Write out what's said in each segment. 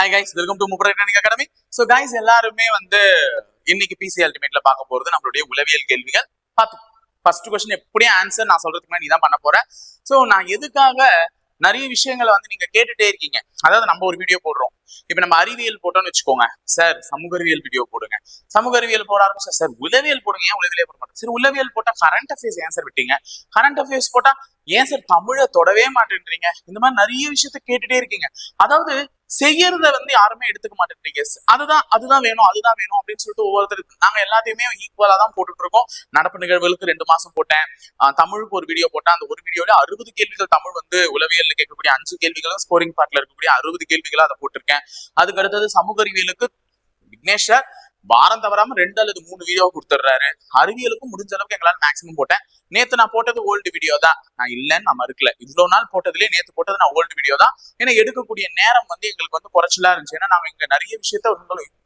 Hi guys, welcome to முப்படை training academy. So guys, எல்லாருமே இன்னைக்கு பிசி அல்டிமேட்ல பார்க்க போறது நம்மளுடைய உளவியல் கேள்விகள். பார்த்து ஃபர்ஸ்ட் கொஸ்டின் எப்படியும் ஆன்சர் நான் சொல்றதுக்கு முன்னாடி நீ தான் பண்ண போறேன். ஸோ நான் எதுக்காக நிறைய விஷயங்களை நீங்க கேட்டுட்டே இருக்கீங்க. அதாவது நம்ம ஒரு வீடியோ போடுறோம். இப்ப நம்ம அறிவியல் போட்டோம்னு வச்சுக்கோங்க, சார் சமூக அறிவியல் வீடியோ போடுங்க. சமூக அறிவியல் போட ஆரம்பிச்சா சார் உளவியல் போடுங்க. ஏன் உளவியல் போட மாட்டேன்? சரி, உளவியல் போட்டா கரண்ட் அஃபேர்ஸ் ஏன் சார் விட்டீங்க? கரண்ட் அஃபேர்ஸ் போட்டா ஏன் சார் தமிழை தொடவே மாட்டேன்றீங்க? இந்த மாதிரி நிறைய விஷயத்த கேட்டுட்டே இருக்கீங்க. அதாவது செய்யறத யாருமே எடுத்துக்க மாட்டேன்றீங்க. அதுதான் வேணும் அப்படின்னு சொல்லிட்டு ஒவ்வொருத்தருக்கு நாங்க எல்லாத்தையுமே ஈக்குவலா தான் போட்டுட்டு இருக்கோம். நடப்பு நிகழ்வுகளுக்கு 2 மாசம் போட்டேன். தமிழுக்கு ஒரு வீடியோ போட்டேன். அந்த ஒரு வீடியோல 60 கேள்விகள் தமிழ் உளவியல்ல கேட்கக்கூடிய 5 கேள்விகளும் ஸ்கோரிங் பார்ட்ல இருக்கக்கூடிய 60 கேள்விகளா அதை போட்டிருக்கேன். அதுக்கு அடுத்தது சமூக அறிவியலுக்கு விக்னேஷ் சார் வாரம் தவறாம 2 அல்லது 3 வீடியோ கொடுத்துட்றாரு. அறிவியலுக்கும் முடிஞ்ச அளவுக்கு எங்களால் மேக்ஸிமம் போட்டேன். நேத்து நான் போட்டது ஓல்டு வீடியோ தான், நான் இல்லைன்னு நான் மறுக்கல. இவ்வளவு நாள் போட்டதுலேயே நேத்து போட்டது நான் ஓல்டு வீடியோ தான். ஏன்னா எடுக்கக்கூடிய நேரம் எங்களுக்கு குறைச்சலா இருந்துச்சு. ஏன்னா நாங்க இங்க நிறைய விஷயத்த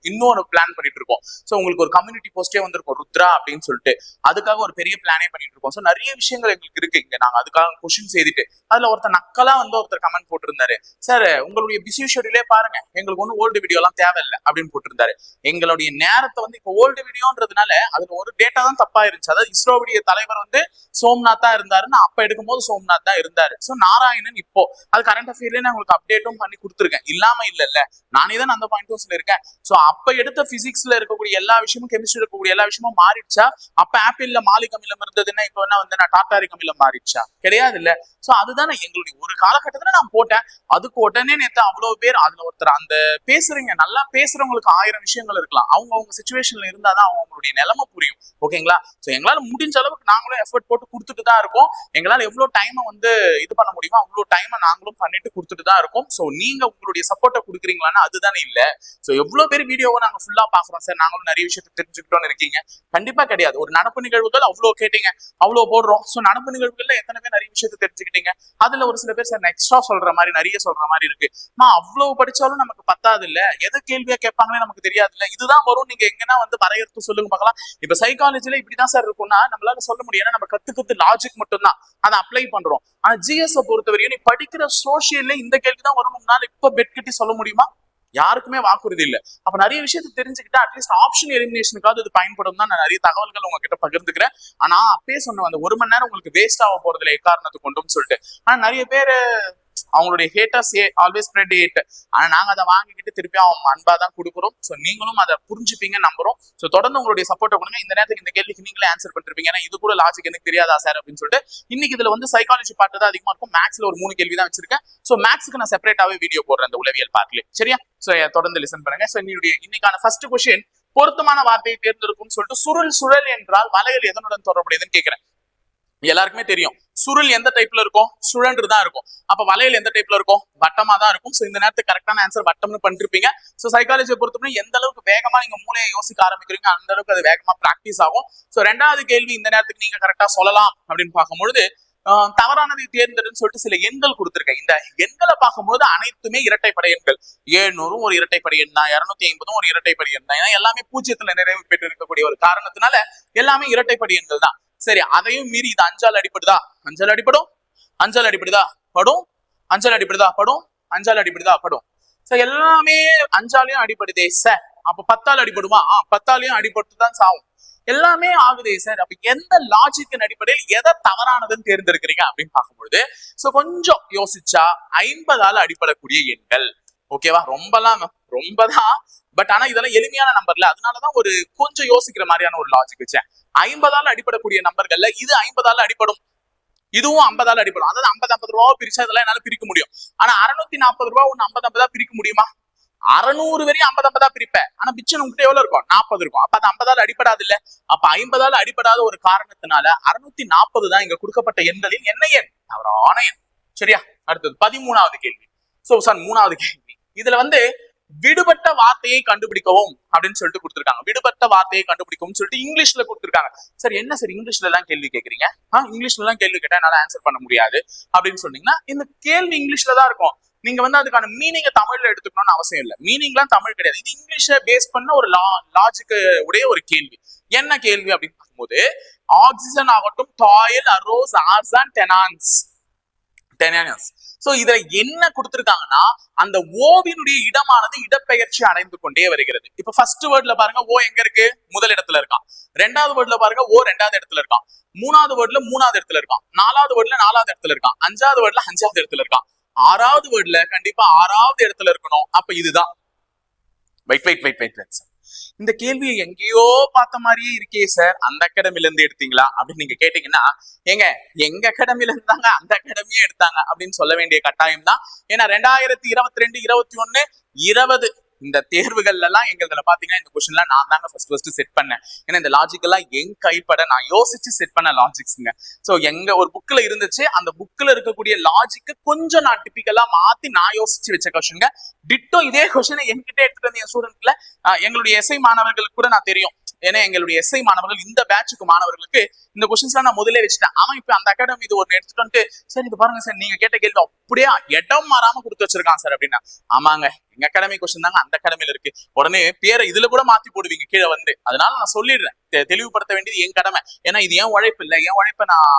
இன்னொரு பிளான் பண்ணிட்டு இருக்கோம். ஸோ உங்களுக்கு ஒரு கம்யூனிட்டி போஸ்டே வந்திருக்கும், ருத்ரா அப்படின்னு சொல்லிட்டு. அதுக்காக ஒரு பெரிய பிளானே பண்ணிட்டு இருக்கோம். ஸோ நிறைய விஷயங்கள் எங்களுக்கு இருக்கு இங்க. நாங்க அதுக்காக கொஸ்டின் செய்துட்டு அதுல ஒருத்தர் நக்கலா ஒருத்தர் கமெண்ட் போட்டிருந்தாரு, சார் உங்களுடைய பிஸி ஷெட்யூலே பாருங்க, எங்களுக்கு ஒன்றும் ஓல்டு வீடியோ எல்லாம் தேவையில்லை அப்படின்னு போட்டிருந்தாரு. எங்களுடைய நேரத்தை இப்போ ஓல்டு வீடியோன்றதுனால அதுல ஒரு டேட்டா தான் தப்பா இருந்துச்சு. அதாவது இஸ்ரோவுடைய தலைவர் சோம்நாத் தான் இருந்தாருன்னு அப்ப எடுக்கும்போது சோம்நாத் தான் இருந்தாரு. சோ நாராயணன் இப்போ அது கரண்ட் அஃபேர்ல நான் உங்களுக்கு அப்டேட்டும் பண்ணி கொடுத்துருக்கேன். இல்லாம இல்ல, நானே தான் அந்த பாயிண்ட்டும் சொல்லியிருக்கேன். சோ அப்ப எடுத்த பிசிக்ஸ்ல இருக்கக்கூடிய எல்லா விஷயமும், கெமிஸ்ட்ரியில இருக்கக்கூடிய எல்லா விஷயமும் மாறிடுச்சா? அப்ப ஆப்பிள்ல மாலிக் அமிலம் இருந்ததுன்னா இப்போ நான் டாட்டாரிக் அமிலம் மாறிடுச்சா? கிடையாது இல்ல. சோ அதுதானே எங்களுடைய ஒரு காலகட்டத்துல நான் போட்டேன். அதுக்கு உடனே நேத்து அவ்வளவு பேர் அதுல ஒருத்தர் அந்த பேசுறீங்க, நல்லா பேசுறவங்களுக்கு 1000 விஷயங்கள் இருக்கலாம். அவங்க சுச்சுவேஷன்ல இருந்தாதான் அவங்களுடைய நிலைமை புரியும். ஓகேங்களா? சோ எங்களால முடிஞ்ச அளவுக்கு நாங்களும் எஃபர்ட் போட்டு கொடுத்துட்டு தான் இருக்கோம். எங்களால எவ்வளவு டைம் இது பண்ண முடியுமோ அவ்வளவு டைம் நாங்களும் பண்ணிட்டு கொடுத்துட்டு தான் இருக்கோம். சோ நீங்க உங்களுடைய சப்போர்ட்டை கொடுக்குறீங்களான்னு அதுதானே இல்ல. சோ எவ்வளவு பேர் வீடியோவை நாங்க ஃபுல்லா பாக்குறோம் சார், நாங்களும் நிறைய விஷயத்தை தெரிஞ்சுக்கிட்டோம்னு இருக்கீங்க. கண்டிப்பா கிடையாது. ஒரு நடப்பு நிகழ்வுகள் அவ்வளவு கேட்டீங்க, அவ்வளவு போடுறோம். சோ நடப்பு நிகழ்வுகள்ல எத்தனை பேர் நிறைய விஷயத்தை தெரிஞ்சுக்கிட்டீங்க? அதுல ஒரு சில பேர் சார் எக்ஸ்ட்ரா சொல்ற மாதிரி, நிறைய சொல்ற மாதிரி இருக்கு. அவ்வளவு படிச்சாலும் நமக்கு பத்தாது இல்ல, எது கேள்வியா கேட்பாங்கன்னு நமக்கு தெரியாது இல்ல. இதுதான் வரும். நீங்க எங்கன்னா வரையறுத்து சொல்லுங்க பார்க்கலாம். இப்ப சைக்காலஜில இப்படிதான் சார் இருக்கும்னா நம்மளால சொல்ல முடியும். ஏன்னா நம்ம கத்துக்கிறது லாஜிக் மட்டும் தான், அதை அப்ளை பண்றோம். ஆனா ஜிஎஸ் பொறுத்தவரையும் நீ படிக்கிற சோசியல்ல இந்த கேள்விதான் வரும், முன்னால இப்ப பெட் கட்டி சொல்ல முடியுமா? யாருக்குமே வாக்குறுதி இல்ல. அப்ப நிறைய விஷயத்தை தெரிஞ்சுக்கிட்டா அட்லீஸ்ட் ஆப்ஷன் எலிமினேஷனுக்காவது இது பயன்படும் தான் நான் நிறைய தகவல்கள் உங்ககிட்ட பகிர்ந்துக்கிறேன். ஆனா அப்பயே சொன்ன அந்த 1 மணி நேரம் உங்களுக்கு வேஸ்ட் ஆக போறதுல எக்காரணத்துக்கு கொண்டும் சொல்லிட்டு. ஆனா நிறைய பேரு அவங்களுடைய ஹேட்டர்ஸ் ஆல்வேஸ் ஸ்ப்ரெட் ஹேட். ஆனா நாங்க அதை வாங்கிக்கிட்டு திருப்பி அவங்க அன்பா தான் கொடுக்குறோம். சோ நீங்களும் அதை புரிஞ்சுப்பீங்க நம்புறோம். சோ தொடர்ந்து உங்களுடைய சப்போர்ட்டை கொடுங்க. இந்த நேரத்துக்கு இந்த கேள்விக்கு நீங்களே ஆன்சர் பண்ணிருப்பீங்க. ஏன்னா இது கூட லாஜிக் எனக்கு தெரியாதா சார் அப்படின்னு சொல்லிட்டு. இன்னைக்கு இதுல சைக்காலஜி பார்ட் தான் அதிகமா இருக்கும். மேக்ஸ்ல ஒரு 3 கேள்வி தான் வச்சிருக்கேன். சோ மேக்ஸ்க்கு நான் செப்பரேட்டாவே வீடியோ போடுறேன் அந்த உளவியல் பார்ட்ல. சரியா? சோ தொடர்ந்து லிசன் பண்ணுங்க. சோ இன்னைக்கான ஃபர்ஸ்ட் கொஸ்டின், பொருத்தமான வார்த்தையை தேர்ந்தெடுக்கும் சொல்லிட்டு சுருள் சுழல் என்றால் வளையல் எதனுடன் தொடர்புடையதுன்னு கேட்கிறேன். எல்லாருக்குமே தெரியும் சுருள் எந்த டைப்ல இருக்கும், சுழன்று தான் இருக்கும். அப்ப வளையல் எந்த டைப்ல இருக்கும், வட்டமா தான் இருக்கும். சோ இந்த நேரத்துக்கு கரெக்டான ஆன்சர் வட்டம்னு பண்ணிருப்பீங்க. சோ சைக்காலஜியை பொறுத்தவரை எந்த அளவுக்கு வேகமா நீங்க மூளையை யோசிக்க ஆரம்பிக்கிறீங்க அந்த அளவுக்கு அது வேகமா பிராக்டிஸ் ஆகும். சோ 2வது கேள்வி இந்த நேரத்துக்கு நீங்க கரெக்டா சொல்லலாம் அப்படின்னு பார்க்கும்பொழுது தவறானதை தேர்ந்தெடுன்னு சொல்லிட்டு சில எண்கள் கொடுத்திருக்கேன். இந்த எண்களை பார்க்கும்போது அனைத்துமே இரட்டைப்படை எண்கள். 700 ஒரு இரட்டைப்படை எண் தான், 250 ஒரு இரட்டைப்படை எண் தான். ஏன்னா எல்லாமே 0த்துல நிறைவு பெற்று இருக்கக்கூடிய ஒரு காரணத்தினால எல்லாமே இரட்டைப்படை எண்கள் தான். சரி, அதையும் மீறி இது 5ஆல் அடிப்படுதா? 5ஆல் அடிப்படும். 5ஆல் அடிப்படுதா? படும். 5ஆல் அடிப்படுதா? படும். 5ஆல் அடிப்படுதா? படும். சோ எல்லாமே 5ஆலையும் அடிப்படுதே சார். அப்ப 10ஆல் அடிப்படுமா? 10ஆலையும் அடிபட்டுதான் சாவும். எல்லாமே ஆகுதே சார். அப்ப எந்த லாஜிக்கின் அடிப்படையில் எதை தவறானதுன்னு தேர்ந்தெடுக்கிறீங்க அப்படின்னு பார்க்கும்பொழுது சோ கொஞ்சம் யோசிச்சா 50ஆல் அடிப்படக்கூடிய எண்கள். ஓகேவா? ரொம்பதான் பட் ஆனா இதெல்லாம் எளிமையான நம்பர்ல, அதனாலதான் ஒரு கொஞ்சம் யோசிக்கிற மாதிரியான ஒரு லாஜிக் வச்சேன். 50ஆல் அடிப்படக்கூடிய நம்பர்கள்ல இது 50ஆல் அடிப்படும், இதுவும் 50ஆல் அடிப்படும். அதாவது 50 ரூபாவா பிரிச்சா இதெல்லாம் என்னால பிரிக்க முடியும். ஆனா 640 ரூபா ஒண்ணு 50 பிரிக்க முடியுமா? 600 வரையும் 50 பிரிப்பேன். ஆனா பிச்சன் உங்ககிட்ட எவ்வளவு இருக்கும்? 40 இருக்கும். அப்ப அது 50ஆல் அடிப்படாது இல்ல. அப்ப 50ஆல் அடிப்படாத ஒரு காரணத்தினால 640 தான் இங்க கொடுக்கப்பட்ட எண்களில் என்ன எண்? தவறான எண். சரியா? அடுத்தது 13வது கேள்வி. சோ 3வது கேள்வி. இதுல விடுபட்ட வார்த்தையை கண்டுபிடிக்கவும் அப்படின்னு சொல்லிட்டு கொடுத்துருக்காங்க. விடுபட்ட வார்த்தையை கண்டுபிடிக்கவும் சொல்லிட்டு இங்கிலீஷ்ல கொடுத்துருக்காங்க. சரி, என்ன சார் இங்கிலீஷ்ல எல்லாம் கேள்வி கேட்கறீங்க? இங்கிலீஷ்ல எல்லாம் கேள்வி கேட்டா என்னால ஆன்சர் பண்ண முடியாது அப்படின்னு சொன்னீங்கன்னா இந்த கேள்வி இங்கிலீஷ்ல தான் இருக்கும். நீங்க அதுக்கான மீனிங்க தமிழ்ல எடுத்துக்கணும்னு அவசியம் இல்லை. மீனிங்லாம் தமிழ் கிடையாது. இது இங்கிலீஷை பேஸ் பண்ண ஒரு லாஜிக் உடைய ஒரு கேள்வி. என்ன கேள்வி அப்படின்னு பார்க்கும்போது, ஆக்சிஜன் ஆகட்டும், டாயில், அரோஸ், ஆர்சான், டெனான்ஸ் டெனனியஸ். சோ இதுல என்ன கொடுத்திருக்காங்கன்னா அந்த ஓவினுடைய இடமானது இடப்பெயர்ச்சி அடைந்து கொண்டே வருகிறது. இப்ப ஃபர்ஸ்ட் வேர்ட்ல பாருங்க ஓ எங்க இருக்கு, முதல் இடத்துல இருக்கான். ரெண்டாவது வேர்ட்ல பாருங்க ஓ ரெண்டாவது இடத்துல இருக்கான். மூணாவது வேர்ட்ல மூணாவது இடத்துல இருக்கான். நாலாவது வேர்ட்ல நாலாவது இடத்துல இருக்கான். அஞ்சாவது வேர்ட்ல அஞ்சாவது இடத்துல இருக்கான். ஆறாவது வேர்ட்ல கண்டிப்பா ஆறாவது இடத்துல இருக்கணும். அப்ப இதுதான். Wait wait wait wait wait. இந்த கேள்வியை எங்கேயோ பார்த்த மாதிரியே இருக்கே சார், அந்த அகாடமில இருந்து எடுத்தீங்களா அப்படின்னு நீங்க கேட்டீங்கன்னா, எங்க அகாடமில இருந்தாங்க அந்த அகாடமியே எடுத்தாங்க அப்படின்னு சொல்ல வேண்டிய கட்டாயம் தான். ஏன்னா 2022, 21, 20 இந்த தேர்வுகள்ல எல்லாம் எங்களதுல பாத்தீங்கன்னா இந்த கொஸ்டின் எல்லாம் நான் தாங்க ஃபர்ஸ்ட் செட் பண்ணேன். ஏன்னா இந்த லாஜிக் எல்லாம் என் கைப்பட நான் யோசிச்சு செட் பண்ண லாஜிக்ஸ்ங்க. சோ எங்க ஒரு புக்ல இருந்துச்சு, அந்த புக்ல இருக்கக்கூடிய லாஜிக்கு கொஞ்சம் நான் டிபிக்கலா மாத்தி நான் யோசிச்சு வச்ச கொஸ்டின்ங்க. டிட்டோ இதே கொஸ்டினை என்கிட்ட எடுத்துட்டு வந்த என் ஸ்டூடெண்ட்ல எங்களுடைய எஸ்ஐ மாணவர்களுக்கு கூட நான் தெரியும். ஏன்னா எங்களுடைய எஸ்ஐ மாணவர்கள் இந்த பேட்சுக்கு மாணவர்களுக்கு இந்த கொஸ்டின்ஸ் நான் முதலே வச்சுட்டேன். அவன் இப்ப அந்த அகாடமி இது ஒன்னு எடுத்துட்டு வந்துட்டு சார் இது பாருங்க சார் நீங்க கேட்ட கேள்வி அப்படியே இடம் மாறாம கொடுத்து வச்சிருக்கான் சார் அப்படின்னா, ஆமாங்க எங்க அகாடமி கொஸ்டின் தாங்க அந்த அகாடமில இருக்கு. உடனே பேரை இதுல கூட மாத்தி போடுவீங்க கீழே வந்து. அதனால நான் சொல்லிடுறேன், தெளிவுபடுத்த வேண்டியது என் கடமை. ஏன்னா இது என் உழைப்பு இல்லை, என் உழைப்பை நான்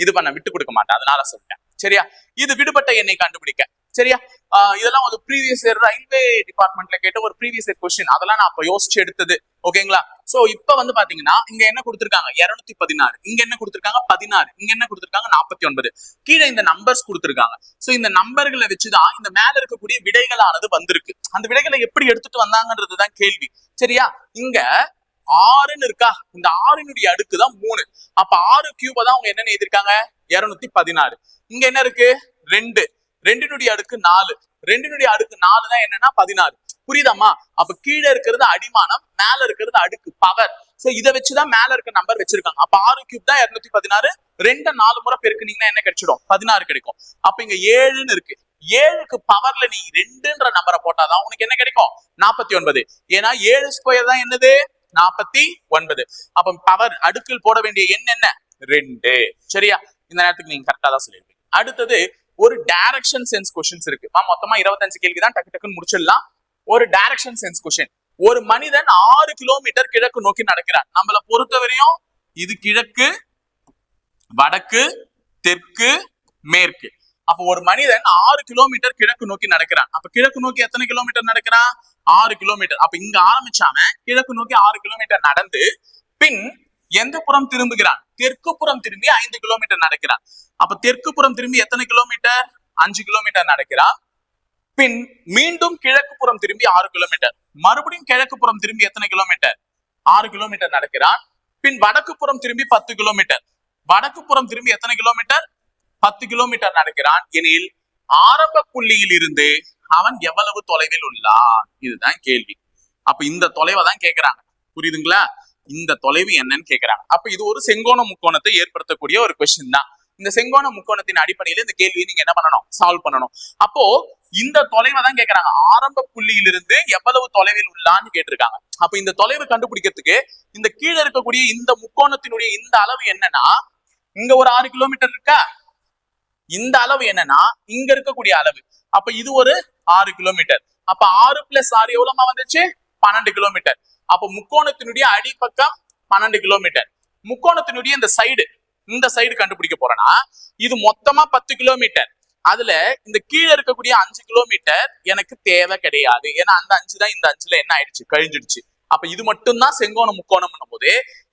இது பண்ண விட்டு கொடுக்க மாட்டேன். அதனால சொல்லிட்டேன். சரியா? இது விடுபட்ட எண்ணை கண்டுபிடிக்க. சரியா? இதெல்லாம் ஒரு ப்ரீவியஸ் இயர் ரயில்வே டிபார்ட்மெண்ட்ல கேட்ட ஒரு ப்ரீவியஸ் இயர் கொஸ்டின். அதெல்லாம் நான் அப்ப யோசிச்சு எடுத்தது. ஓகேங்களா? சோ இப்ப வந்து பாத்தீங்கன்னா இங்க என்ன கொடுத்திருக்காங்க 216, இங்க என்ன கொடுத்திருக்காங்க 16, இங்க என்ன கொடுத்திருக்காங்க 49. கீழே இந்த நம்பர்ஸ் கொடுத்திருக்காங்க. சோ இந்த நம்பர்களை வச்சுதான் இந்த மேல இருக்கக்கூடிய விடைகளானது வந்திருக்கு. அந்த விடைகளை எப்படி எடுத்துட்டு வந்தாங்கன்றதுதான் கேள்வி. சரியா? இங்க 6ன்னு இருக்கா, இந்த 6னுடைய அடுக்கு தான் 3. அப்ப 6 கியூப தான் அவங்க என்ன எழுதிருக்காங்க 216. இங்க என்ன இருக்கு 2, 2னுடைய அடுக்கு 4, 2னுடைய அடுக்கு 4 தான் என்னன்னா 16. புரியுதாமா? அப்ப கீழே இருக்கிறது அடிமானம், மேல இருக்கிறது அடுக்கு பவர். சோ இதை வச்சுதான் மேல இருக்க நம்பர் வச்சிருக்காங்க. அப்ப 6 கியூப் தான் 216. 2 4 முறை பெருக்குனீங்கன்னா என்ன கிடைச்சிடும் 16 கிடைக்கும். அப்ப இங்க 7ன்னு இருக்கு. 7க்கு பவர்ல நீ 2ன்ற நம்பரை போட்டாதான் உனக்கு என்ன கிடைக்கும் 49. ஏன்னா 7 ஸ்கொயர் தான் என்னது 49. அப்ப பவர் அடுக்கில் போட வேண்டிய எண் என்ன 2. சரியா? இந்த நேரத்துக்கு நீங்க கரெக்டா தான் சொல்லிருப்பீங்க. அடுத்தது ஒரு டைரக்ஷன் சென்ஸ் கொஸ்டின்ஸ் இருக்கு. மொத்தமா 25 கேள்வி தான், டக்கு டக்குன்னு முடிச்சிடலாம். ஒரு டைரக்ஷன் சென்ஸ் கொஸ்டின். ஒரு மனிதன் 6 கிலோமீட்டர் கிழக்கு நோக்கி நடக்கிறான். நம்மள பொறுத்தவரையும் இது கிழக்கு, வடக்கு, தெற்கு, மேற்கு. அப்ப ஒரு மனிதன் 6 கிலோமீட்டர் கிழக்கு நோக்கி நடக்கிறான். அப்ப கிழக்கு நோக்கி எத்தனை கிலோமீட்டர் நடக்கிறான் 6 கிலோமீட்டர். அப்ப இங்க ஆரம்பிச்சாம கிழக்கு நோக்கி 6 கிலோமீட்டர் நடந்து பின் எந்த புறம் திரும்புகிறான் தெற்கு புறம் திரும்பி 5 கிலோமீட்டர் நடக்கிறான். அப்ப தெற்கு புறம் திரும்பி எத்தனை கிலோமீட்டர் 5 கிலோமீட்டர் நடக்கிறான். பின் மீண்டும் கிழக்கு புறம் திரும்பி 6 கிலோமீட்டர், மறுபடியும் கிழக்கு புறம் திரும்பி எத்தனை கிலோமீட்டர் 6 கிலோமீட்டர் நடக்கிறான். பின் வடக்கு புறம் திரும்பி 10 கிலோமீட்டர், வடக்கு புறம் திரும்பி எத்தனை கிலோமீட்டர் 10 கிலோமீட்டர் நடக்கிறான். எனில் ஆரம்ப புள்ளியில் இருந்து அவன் எவ்வளவு தொலைவில் உள்ளான்? இதுதான் கேள்வி. அப்ப இந்த தொலைவை தான் கேட்கிறாங்க. புரியுதுங்களா? இந்த தொலைவு என்னன்னு கேட்கிறாங்க. அப்ப இது ஒரு செங்கோண முக்கோணத்தை ஏற்படுத்தக்கூடிய ஒரு கொஸ்டின் தான். இந்த செங்கோண முக்கோணத்தின் அடிப்படையில இந்த கேள்வியை நீங்க என்ன பண்ணணும் சால்வ் பண்ணணும். அப்போ இந்த தொலைவை தான் கேட்கறாங்க. ஆரம்ப புள்ளியிலிருந்து எவ்வளவு தொலைவில் உள்ளான்னு கேட்டிருக்காங்க. அப்ப இந்த தொலைவு கண்டுபிடிக்கிறதுக்கு இந்த கீழே இருக்கக்கூடிய இந்த முக்கோணத்தினுடைய இந்த அளவு என்னன்னா, இங்க ஒரு 6 கிலோமீட்டர் இருக்கா, இந்த அளவு என்னன்னா இங்க இருக்கக்கூடிய அளவு. அப்ப இது ஒரு 6 கிலோமீட்டர். அப்ப 6 + 6 எவ்வளவுமா வந்துச்சு 12 கிலோமீட்டர். அப்ப முக்கோணத்தினுடைய அடிப்பக்கம் 12 கிலோமீட்டர். முக்கோணத்தினுடைய இந்த சைடு கண்டுபிடிக்க போறேன்னா இது மொத்தமா 10 கிலோமீட்டர். அதுல இந்த கீழே இருக்கக்கூடிய 5 கிலோமீட்டர் எனக்கு தேவை கிடையாது. ஏன்னா அந்த 5 தான் இந்த 5ல என்ன ஆயிடுச்சு கழிஞ்சிடுச்சு. அப்ப இது மட்டும் தான் செங்கோண முக்கோணம் போது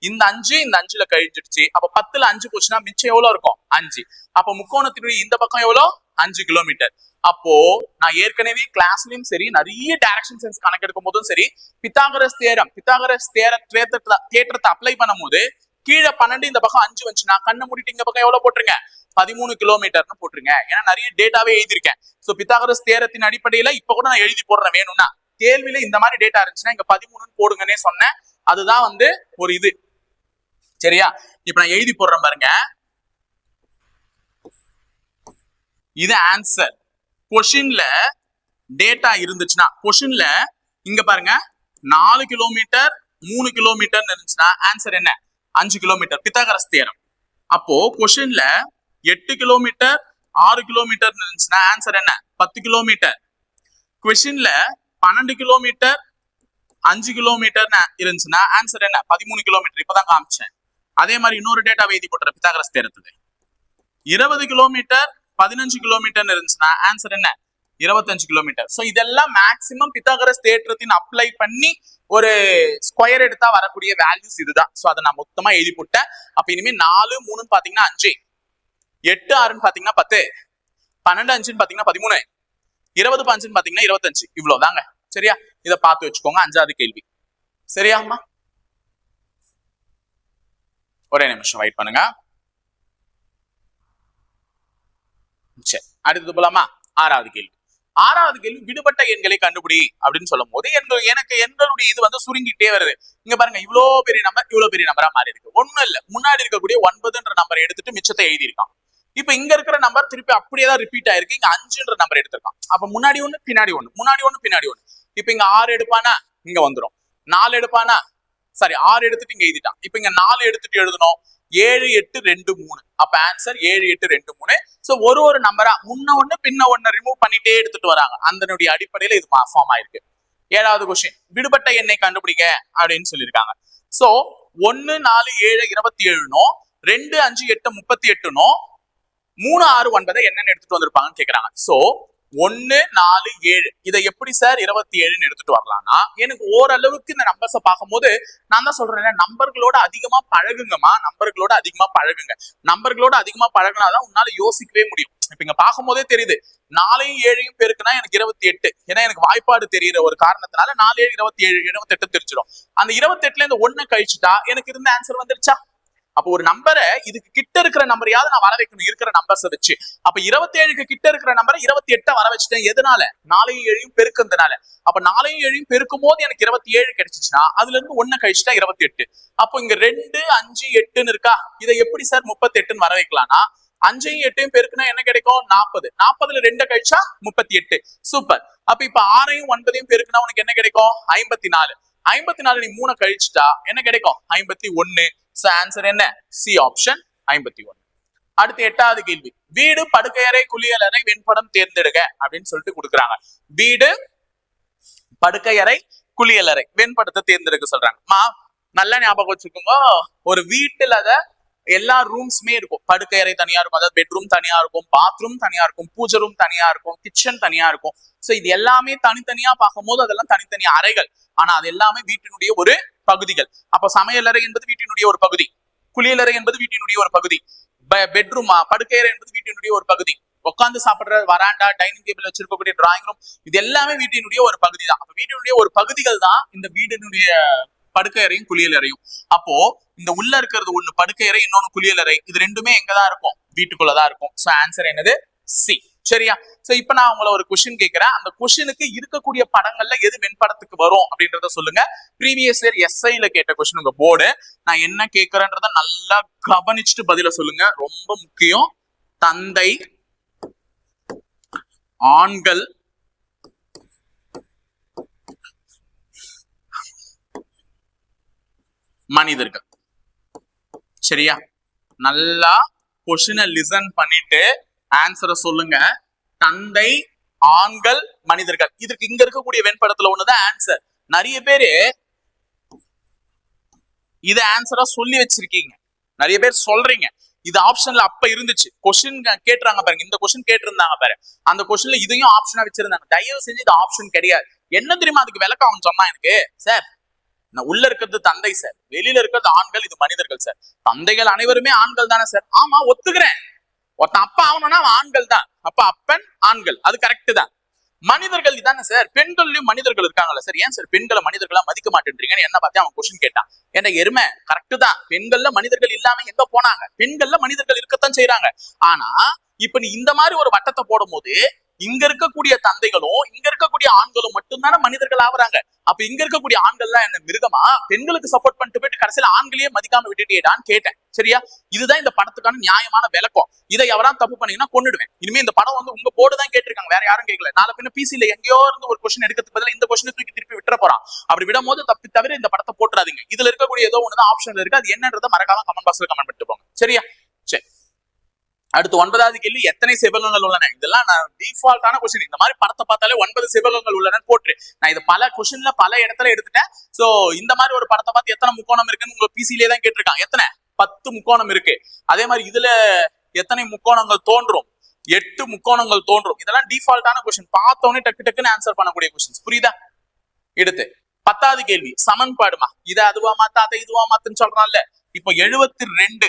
இந்த 5 இந்த 5ல கழிஞ்சிடுச்சு. அப்ப 10ல 5 போச்சுன்னா மிச்சம் எவ்வளவு இருக்கும் 5. அப்ப முக்கோணத்தினுடைய இந்த பக்கம் எவ்வளவு 5 கிலோமீட்டர். அப்போ நான் ஏற்கனவே கிளாஸ்லயும் சரி நிறைய டைரக்ஷன் சென்ஸ் கணக்கெடுக்கும் போதும் சரி பித்தாகரஸ் தேற்றத்தை அப்ளை பண்ணும் போது கீழே 12 இந்த பக்கம் 5 வந்துச்சுன்னா கண்ணை மூடிட்டு இந்த பக்கம் எவ்வளவு போட்டுருங்க 13 கிலோமீட்டர்னு போட்டுருங்க. ஏன்னா நிறைய டேட்டாவே எழுதியிருக்கேன். சோ பித்தாகரஸ் தேரத்தின் அடிப்படையில இப்ப கூட நான் எழுதி போடுறேன். வேணும்னா கேள்வியில இந்த மாதிரி டேட்டா இருந்துச்சுன்னா இங்க 13 போடுங்கன்னே சொன்னேன். அதுதான் வந்து ஒரு இது. சரியா? இப்ப நான் எழுதி போடுறேன் பாருங்க. இது ஆன்சர். கொஸ்டின்ல டேட்டா இருந்துச்சுன்னா கொஸ்டின்ல இங்க பாருங்க 4 கிலோமீட்டர் 3 கிலோமீட்டர் இருந்துச்சுன்னா ஆன்சர் என்ன 5 கிலோமீட்டர் பித்தாகரஸ் தியரம். அப்போ கொஸ்டின்ல 8 கிலோமீட்டர் 6 கிலோமீட்டர் இருந்துச்சுன்னா ஆன்சர் என்ன 10 கிலோமீட்டர். கொஸ்டின்ல 12 கிலோமீட்டர் 5 கிலோமீட்டர் இருந்துச்சுன்னா ஆன்சர் என்ன 13 கிலோமீட்டர். இப்பதான் காமிச்சேன். அதே மாதிரி இன்னொரு டேட்டா எழுதி போட்டுற பித்தாகரஸ் தியரத்துக்கு 20 கிலோமீட்டர் 15 கிலோமீட்டர் இருந்துச்சுன்னா ஆன்சர் என்ன 25 கிலோமீட்டர். சோ இதெல்லாம் மேக்சிமம் பித்தாகரஸ் தேற்றத்தின் அப்ளை பண்ணி ஒரு ஸ்கொயர் எடுத்தா வரக்கூடிய வேல்யூஸ் இதுதான். சோ அதை நான் மொத்தமா எழுதி போட்டேன். அப்ப இனிமே 4 3 பாத்தீங்கன்னா 5, 8 6 பாத்தீங்கன்னா 10, 12 5 பாத்தீங்கன்னா 13, 20 5 பாத்தீங்கன்னா 25. இவ்வளவுதாங்க. சரியா? இதை பார்த்து வச்சுக்கோங்க. 5வது கேள்வி. சரியாம்மா? ஒரே நிமிஷம் வெயிட் பண்ணுங்க. சரி, அடுத்தது போலாமா? 6வது கேள்வி. 6வது கேள்வி, விடுபட்ட எண்களை கண்டுபிடி அப்படின்னு சொல்லும் போது எனக்கு எண்களுடைய இது வந்து சுருங்கிட்டே வருது. இங்க பாருங்க, இவ்வளவு பெரிய நம்பரா மாறி இருக்கு. ஒண்ணும் இல்ல, முன்னாடி இருக்கக்கூடிய 9ன்ற நம்பரை எடுத்துட்டு மிச்சத்தை எழுதியிருக்கான். இப்ப இங்க இருக்கிற நம்பர் திருப்பி அப்படியே தான் ரிப்பீட் ஆயிருக்கு. இங்க 5ன்ற நம்பர் எடுத்திருக்கான். அப்ப முன்னாடி ஒண்ணு பின்னாடி ஒண்ணு, முன்னாடி ஒண்ணு பின்னாடி ஒண்ணு. இப்ப இங்க 6 எடுப்பானா இங்க வந்துடும், 4 எடுப்பானா, சாரி 6 எடுத்துட்டு இங்க எழுதிட்டான். இப்ப இங்க 4 எடுத்துட்டு எழுதணும். 7 8 2 3. அப்ப ஆன்சர் 7 8 2 3. சோ ஒரு நம்பரா முன்ன ஒண்ணு பின்ன ஒண்ணு ரிமூவ் பண்ணிட்டே எடுத்துட்டு வராங்க. அதனுடைய அடிப்படையில இது ஃபார்ம் ஆயிருக்கு. 7வது கொஸ்டின், விடுபட்ட எண்ணை கண்டுபிடிக்க அப்படின்னு சொல்லியிருக்காங்க. சோ 1 4 7 27 2 5 8 38 3 6 9 என்னன்னு எடுத்துட்டு வந்திருப்பாங்கன்னு கேக்குறாங்க. சோ 1 4 7 இதை எப்படி சார் 27 எடுத்துட்டு வரலாம்னா, எனக்கு ஓரளவுக்கு இந்த நம்பர்ஸை பார்க்கும்போது நான் தான் சொல்றேன், நம்பர்களோட அதிகமா பழகுங்கம்மா, நம்பர்களோட அதிகமா பழகுங்க. நம்பர்களோட அதிகமா பழகுனாதான் உன்னால யோசிக்கவே முடியும். இப்ப இங்க பார்க்கும் போதே தெரியுது, 4 7 பெருக்குனா எனக்கு 28. ஏன்னா எனக்கு வாய்ப்பாடு தெரியுற ஒரு காரணத்தினால 4 7 27 28 தெரிஞ்சிடும். அந்த 28ல இந்த 1 கழிச்சுட்டா எனக்கு இருந்த ஆன்சர் வந்துருச்சா? அப்போ ஒரு நம்பரை இதுக்கு கிட்ட இருக்கிற நம்பரையாவது நான் வர வைக்கணும் இருக்கிற நம்பர்ஸ் வச்சு. அப்ப 27க்கு கிட்ட இருக்கிற நம்பரை 28 வர வச்சுட்டேன். எதனால? 4 7 பெருக்குறதுனால. அப்ப 4 7 பெருக்கும் போது எனக்கு 27 கிடைச்சிச்சுன்னா அதுல இருந்து 1 கழிச்சுட்டா 28. அப்போ இங்க 2 5 8 இருக்கா, இதை எப்படி சார் 38 வர வைக்கலாம்னா, 5 8 பெருக்குனா என்ன கிடைக்கும்? 40. 40ல 2 கழிச்சா 38. சூப்பர். அப்ப இப்ப 6 9 பெருக்குனா உனக்கு என்ன கிடைக்கும்? 54. 54 நீ 3 கழிச்சுட்டா என்ன கிடைக்கும்? 51. ஆன்சர் என்ன? C option 51. அடுத்து 8வது கேள்வி, வீடு படுக்கையறை குளியலறை வெண்படம் தேர்ந்தெடுக்க அப்படின்னு சொல்லிட்டு கொடுக்குறாங்க. வீடு படுக்கையறை குளியலறை வெண்படத்தை தேர்ந்தெடுக்க சொல்றாங்க. நல்லா ஞாபகம் வச்சுக்கோங்க, ஒரு வீட்டுல எல்லா ரூம்ஸுமே இருக்கும். படுக்கையறை தனியா இருக்கும், அதாவது பெட்ரூம் தனியா இருக்கும், பாத்ரூம் தனியா இருக்கும், பூஜை ரூம் தனியா இருக்கும், கிச்சன் தனியா இருக்கும். சோ இது எல்லாமே தனித்தனியா பார்க்கும் போது அதெல்லாம் தனித்தனி அறைகள். ஆனா அது எல்லாமே வீட்டினுடைய ஒரு பகுதிகள். அப்ப சமையலறை என்பது வீட்டினுடைய ஒரு பகுதி, குளியலறை என்பது வீட்டினுடைய ஒரு பகுதி, பெட்ரூம் படுக்கையறை என்பது வீட்டினுடைய ஒரு பகுதி, உட்காந்து சாப்பிடுற வராண்டா டைனிங் டேபிள் வச்சிருக்கக்கூடிய டிராயிங் ரூம் இது எல்லாமே வீட்டினுடைய ஒரு பகுதி தான். அப்ப வீட்டினுடைய ஒரு பகுதிகள் தான் இந்த வீட்டினுடைய படுக்கையறையும் குளியலறையும். அப்போ இந்த உள்ள இருக்கிறது ஒண்ணு படுக்கையறை, இன்னொன்னு குளியலறை. இது ரெண்டுமே எங்கதான் இருக்கும்? வீட்டுக்குள்ளதான் இருக்கும். சோ ஆன்சர் என்னது? சி. சரியா? சோ இப்ப நான் உங்களை ஒரு கொஸ்டின் கேட்கிறேன். அந்த கொஸ்டினுக்கு இருக்கக்கூடிய படங்கள்ல எது வெண்படத்துக்கு வரும் அப்படின்றத சொல்லுங்க. ப்ரீவியஸ் இயர் எஸ்ஐல கேட்ட கொஸ்டின் உங்க போர்டு. நான் என்ன கேட்கிறேன்றத நல்லா கவனிச்சுட்டு பதில சொல்லுங்க, ரொம்ப முக்கியம். தந்தை, ஆண்கள், மனிதர்கள். சரியா? நல்லா கொஸ்டினை லிசன் பண்ணிட்டு ஆன்சரை சொல்லுங்க. தந்தை, ஆண்கள், மனிதர்கள். இதுக்கு இங்க இருக்கக்கூடிய வெண்படத்துல ஒண்ணுதான் ஆன்சர். நிறைய பேரு இத ஆன்சரா சொல்லி வச்சிருக்கீங்க, நிறைய பேர் சொல்றீங்க இது ஆப்ஷன்ல அப்ப இருந்துச்சு. கொஸ்டின் கேட்டுறாங்க பாருங்க, இந்த கொஸ்டின் கேட்டிருந்தாங்க பாரு, அந்த கொஸ்டின்ல இதையும் ஆப்ஷனா வச்சிருந்தாங்க. தயவு செஞ்சு இது ஆப்ஷன் கிடையாது. என்ன தெரியுமா அதுக்கு விளக்கம் அவன் சொன்னா எனக்கு? சார், உள்ள இருக்கிறது தந்தை சார், வெளியில இருக்கிறது ஆண்கள், இது மனிதர்கள் சார். தந்தைகள் அனைவருமே ஆண்கள் தானே சார்? ஆமா, ஒத்துக்கிறேன். ஒருத்தன் அப்பா ஆகணும்னா அவன் ஆண்கள் தான். அப்ப அப்பன் ஆண்கள், அது கரெக்ட் தான். மனிதர்கள் தானே சார், பெண்கள்லயும் மனிதர்கள் இருக்காங்கல்ல சார், ஏன் சார் பெண்களை மனிதர்களா மதிக்க மாட்டேன்றீங்கன்னு என்ன பார்த்து அவன் கொஸ்டின் கேட்டான். என்ன எருமை, கரெக்ட் தான். பெண்கள்ல மனிதர்கள் இல்லாம எங்க போனாங்க? பெண்கள்ல மனிதர்கள் இருக்கத்தான் செய்யறாங்க. ஆனா இப்ப நீ இந்த மாதிரி ஒரு வட்டத்தை போடும் போது இங்க இருக்கக்கூடிய தந்தைகளும் இங்க இருக்கக்கூடிய ஆண்களும் மட்டும்தானே மனிதர்கள் ஆகுறாங்க. அப்ப இங்க இருக்கக்கூடிய ஆண்கள்லாம் என்ன மிருகமா? பெண்களுக்கு சப்போர்ட் பண்ணிட்டு போயிட்டு கடைசியில ஆண்களையே மதிக்காம விட்டுட்டேடான்னு கேட்டேன். சரியா? இதுதான் இந்த படத்துக்கான நியாயமான விளக்கம். இதை எவரா தப்பு பண்ணீங்கன்னா கொன்னுடுவேன். இனிமே இந்த படம் வந்து உங்க போர்டு தான் கேட்டிருக்காங்க, வேற யாரும் கேட்கல. நாளை பின்ன பிசில எங்கேயோ இருந்து ஒரு கொஸ்டின் எடுக்கிறதுக்கு பதிலா இந்த கொஸ்டினை தூக்கி திருப்பி விட்டுற போறான். அப்படி விடும் போது தப்பி தவிர இந்த படத்தை போட்டுறாதீங்க. இதுல இருக்கக்கூடிய ஏதோ ஒண்ணுதான் ஆப்ஷன்ல இருக்கு, அது என்னன்றதை மறக்காம கமெண்ட் பாக்ஸ்ல கமெண்ட் பண்ணிட்டு போங்க. சரியா? சரி, அடுத்து 9வது கேள்வி, எத்தனை செவ்வகங்கள் உள்ளன? இதெல்லாம் நான் டிஃபால்ட்டான கொஸ்டின். இந்த மாதிரி படத்தை பார்த்தாலே 9 செவ்வகங்கள் உள்ளன போட்டு நான் இது பல கொஸ்டின்ல பல இடத்துல எடுத்துட்டேன். சோ இந்த மாதிரி ஒரு படத்தை பார்த்து எத்தனை முக்கோணம் இருக்குன்னு உங்க பிசிலே தான் கேட்டிருக்காங்க. எத்தனை? 10 முக்கோணம் இருக்கு. அதே மாதிரி இதுல எத்தனை முக்கோணங்கள் தோன்றும்? 8 முக்கோணங்கள் தோன்றும். இதெல்லாம் டிஃபால்ட்டான கொஸ்டின், பார்த்தோன்னே டக்கு டக்குன்னு ஆன்சர் பண்ணக்கூடிய கொஸ்டின்ஸ். புரியுதா? எடுத்து 10வது கேள்வி சமன்பாடுமா, இதை அதுவா மாத்த அதை இதுவா மாத்துன்னு சொல்றான்ல. இப்போ 72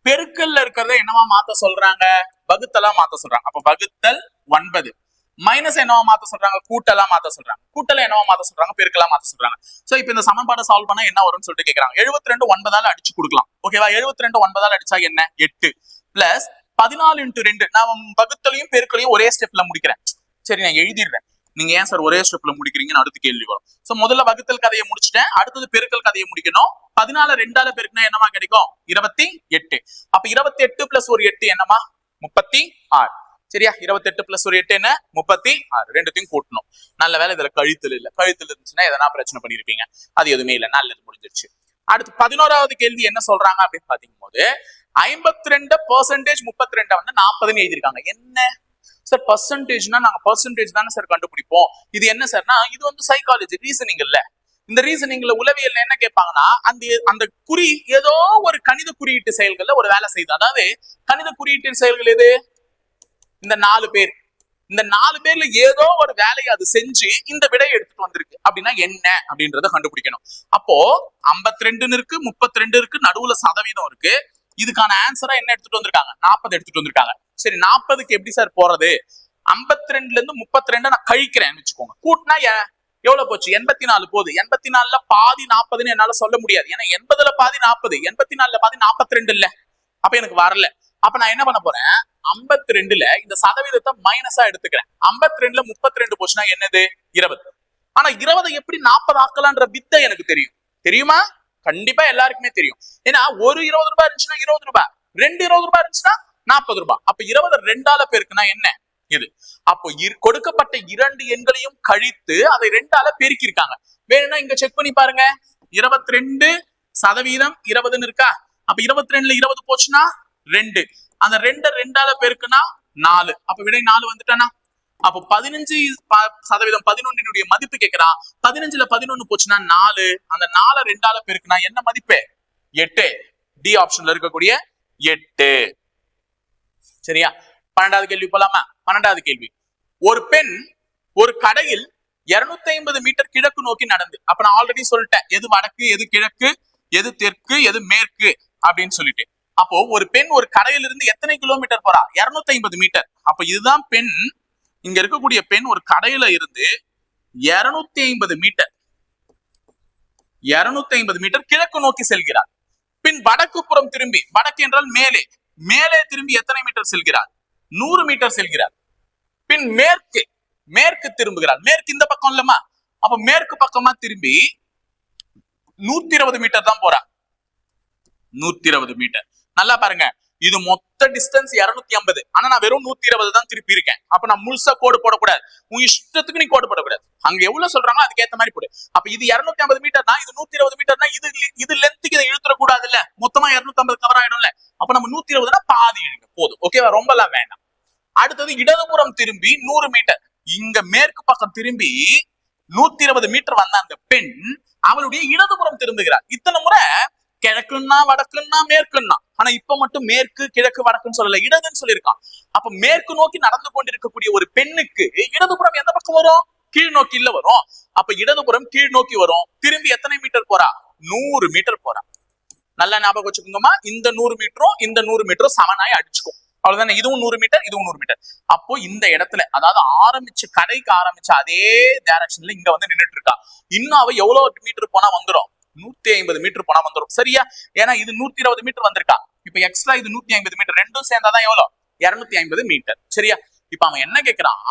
பெருக்கல்ல இருக்கிறத என்னவா மாத்த சொல்றாங்க? வகுத்தலா மாத்த சொல்றாங்க. அப்ப வகுத்தல் 9 மைனஸ் என்னவா மாத்த சொல்றாங்க? கூட்டலா மாத்த சொல்றாங்க. கூட்டல என்னவா மாத்த சொல்றாங்க? பெருக்கலா மாத்த சொல்றாங்க. சோ இப்போ இந்த சமன்பாடை சால்வ் பண்ணா என்ன வரும்னு சொல்லிட்டு கேக்குறாங்க. 72 9ஆல அடிச்சு கொடுக்கலாம். ஓகேவா? 72 9ஆல அடிச்சா என்ன? 8 பிளஸ் 14 × 2. நான் வகுத்தலையும் பெருக்கலையும் ஒரே ஸ்டெப்ல முடிக்கிறேன். சரி, நான் எழுதிடுறேன். நீங்க ஏன் சார் ஒரே ஸ்டெப்ல முடிக்கிறீங்கன்னு அடுத்த கேள்வி வரும். சோ முதல்ல வகுத்தல் கதையை முடிச்சிட்டேன், அடுத்தது பெருக்கல் கதையை முடிக்கணும். 14 2ஆல பெருக்கினா என்னமா கிடைக்கும்? 28. அப்ப 28 பிளஸ் ஒரு 8 என்னமா? 36. சரியா? 28 பிளஸ் ஒரு 8 என்ன? 36. ரெண்டுத்தையும் கூட்டணும். நல்ல வேலை இதுல கழித்தல் இல்ல. கழித்தல் இருந்துச்சுன்னா எதனா பிரச்சனை பண்ணிருப்பீங்க. அது எதுவுமே இல்ல, நல்லது, முடிஞ்சிருச்சு. அடுத்து 11வது கேள்வி என்ன சொல்றாங்க அப்படின்னு பாத்தீங்க போது 52% 32 வந்து 40ன்னு எழுதிருக்காங்க. என்ன சார் பர்சன்டேஜ்னா நாங்க பர்சன்டேஜ் தானே சார் கண்டுபிடிப்போம். இது என்ன சார்னா இது வந்து சைக்காலஜி ரீசனிங் இல்ல. இந்த ரீசனிங்ல உளவியல்ல என்ன கேட்பாங்கன்னா அந்த குறி ஏதோ ஒரு கணித குறியீட்டு செயல்கள்ல ஒரு வேலை செய்யுது. அதாவது கணித குறியீட்டு செயல்கள் எது? இந்த 4 பேர், இந்த 4 பேர்ல ஏதோ ஒரு வேலையை அது செஞ்சு இந்த விடையை எடுத்துட்டு வந்திருக்கு அப்படின்னா என்ன அப்படின்றத கண்டுபிடிக்கணும். அப்போ 52 இருக்கு, 32 இருக்கு, நடுவுல சதவீதம் இருக்கு. இதுக்கான ஆன்சரா என்ன எடுத்துட்டு வந்திருக்காங்க? 40 எடுத்துட்டு வந்திருக்காங்க. சரி, 40க்கு எப்படி சார் போறது? 52ல இருந்து 32 நான் கழிக்கிறேன்னு வச்சுக்கோங்க. கூட்டினா எவ்வளவு போச்சு? 84 போகுது. 84ல பாதி 40ன்னு என்னால சொல்ல முடியாது. ஏன்னா 80ல பாதி 40, 84ல பாதி 42 இல்ல. அப்ப எனக்கு வரல. அப்ப நான் என்ன பண்ண போறேன்? 52ல இந்த சதவீதத்தை மைனஸா எடுத்துக்கிறேன். 52ல 32 போச்சுன்னா என்னது? 20. ஆனா 20 எப்படி 40 ஆக்கலான்ற வித்தை எனக்கு தெரியும். தெரியுமா? கண்டிப்பா எல்லாருக்குமே தெரியும். ஏன்னா ஒரு 20 ரூபாய் இருந்துச்சுன்னா 20 ரூபாய், 2 20 ரூபாய் இருந்துச்சுன்னா 40 ரூபாய். அப்ப 20 2ஆல பெருக்குனா என்ன? இது. அப்போ கொடுக்கப்பட்ட 2 எண்களையும் கழித்து அதை 2ஆல பெருக்கிருக்காங்க. வேணும்னா இங்க செக் பண்ணி பாருங்க. 22% 20ன்னு இருக்கா? அப்ப 22ல 20 போச்சுன்னா 2. அந்த 2 2ஆல பெருக்குனா 4. அப்ப விடை 4 வந்துட்டானா? அப்போ 15% 11 மதிப்பு கேட்கிறான். 15ல 11 போச்சுன்னா 4. அந்த 4 2ஆல பெருக்குனா என்ன மதிப்பு? 8. டி ஆப்ஷன்ல இருக்கக்கூடிய 8. சரியா? 12வது கேள்வி போலாமா? 12வது கேள்வி, ஒரு பெண் ஒரு கடையில் 250 மீட்டர் கிழக்கு நோக்கி நடந்து, அப்ப நான் ஆல்ரெடி சொல்லிட்டேன் எது வடக்கு, எது கிழக்கு, எது தெற்கு, எது மேற்கு அப்படின்னு சொல்லிட்டு. அப்போ ஒரு பெண் ஒரு கடையிலிருந்து எத்தனை கிலோமீட்டர் போறா? 250 மீட்டர். அப்ப இதுதான் பெண். இங்க இருக்கக்கூடிய பெண் ஒரு கடையில இருந்து 250 மீட்டர் 250 மீட்டர் கிழக்கு நோக்கி செல்கிறார். பின் வடக்கு புறம் திரும்பி, வடக்கு என்றால் மேலே, மேலே திரும்பி எத்தனை மீட்டர் செல்கிறார்? 100 மீட்டர் செல்கிறார். பின் மேற்கு, மேற்கு திரும்புகிறார். மேற்கு இந்த பக்கம் இல்லமா? அப்ப மேற்கு பக்கமா திரும்பி 120 மீட்டர் தான் போறார். 120 மீட்டர். நல்லா பாருங்க, இது மொத்த டிஸ்டன்ஸ் 250. ஆனா நான் வெறும் 120 தான் திருப்பி இருக்கேன். அப்ப நான் முழுசா கோடு போடக்கூடாது. உன் இஷ்டத்துக்கு நீ கோடு போடக்கூடாது. அங்க எவ்வளவு சொல்றாங்க அதுக்கேற்ற மாதிரி போடு. அப்ப இது 250 மீட்டர்னா இது 120 மீட்டர்னா இது லென்த்துக்கு இதை இழுத்துற கூடாது இல்ல. மொத்தமா 250 கவர் ஆயிடும்ல. அப்ப நம்ம 120னா பாதி இழுங்க போதும். ஓகேவா? ரொம்ப எல்லாம் வேண்டாம். அடுத்தது இடதுபுறம் திரும்பி 100 மீட்டர். இங்க மேற்கு பக்கம் திரும்பி 120 மீட்டர் வந்த அந்த பெண் அவளுடைய இடதுபுறம் திரும்புகிறார். இத்தனை முறை கிழக்குன்னா வடக்குன்னா மேற்குன்னா, ஆனா இப்ப மட்டும் மேற்கு கிழக்கு வடக்குன்னு சொல்லல, இடதுன்னு சொல்லியிருக்கான். அப்ப மேற்கு நோக்கி நடந்து கொண்டிருக்கக்கூடிய ஒரு பெண்ணுக்கு இடதுபுறம் எந்த பக்கம் வரும்? கீழ் நோக்கி இல்ல வரும். அப்ப இடதுபுறம் கீழ் நோக்கி வரும். திரும்பி எத்தனை மீட்டர் போறா? 100 மீட்டர் போறா. நல்லா ஞாபகம் வச்சுக்கோங்கம்மா. இந்த 100 மீட்டரும் இந்த 100 மீட்டரும் சமனாய் அடிச்சுக்கும். அவ்வளவுதானே? இதுவும் 100 மீட்டர், இதுவும் 100 மீட்டர். அப்போ இந்த இடத்துல, அதாவது ஆரம்பிச்சு கடைக்கு ஆரம்பிச்சு அதே டைரக்ஷன்ல இங்க வந்து நின்றுட்டு இருக்கா. இன்னும் அவ எவ்வளவு மீட்டர் போனா வந்துடும்? 150 மீட்டர் போனா வந்துடும். சரியா? ஏன்னா இது 120 மீட்டர் வந்திருக்கா. இப்ப எக்ஸ்ட்ரா இது 150 மீட்டர், ரெண்டும் சேர்ந்தாதான் எவ்வளவு? 250 மீட்டர். சரியா? இப்ப அவன் என்ன கேட்கிறான்?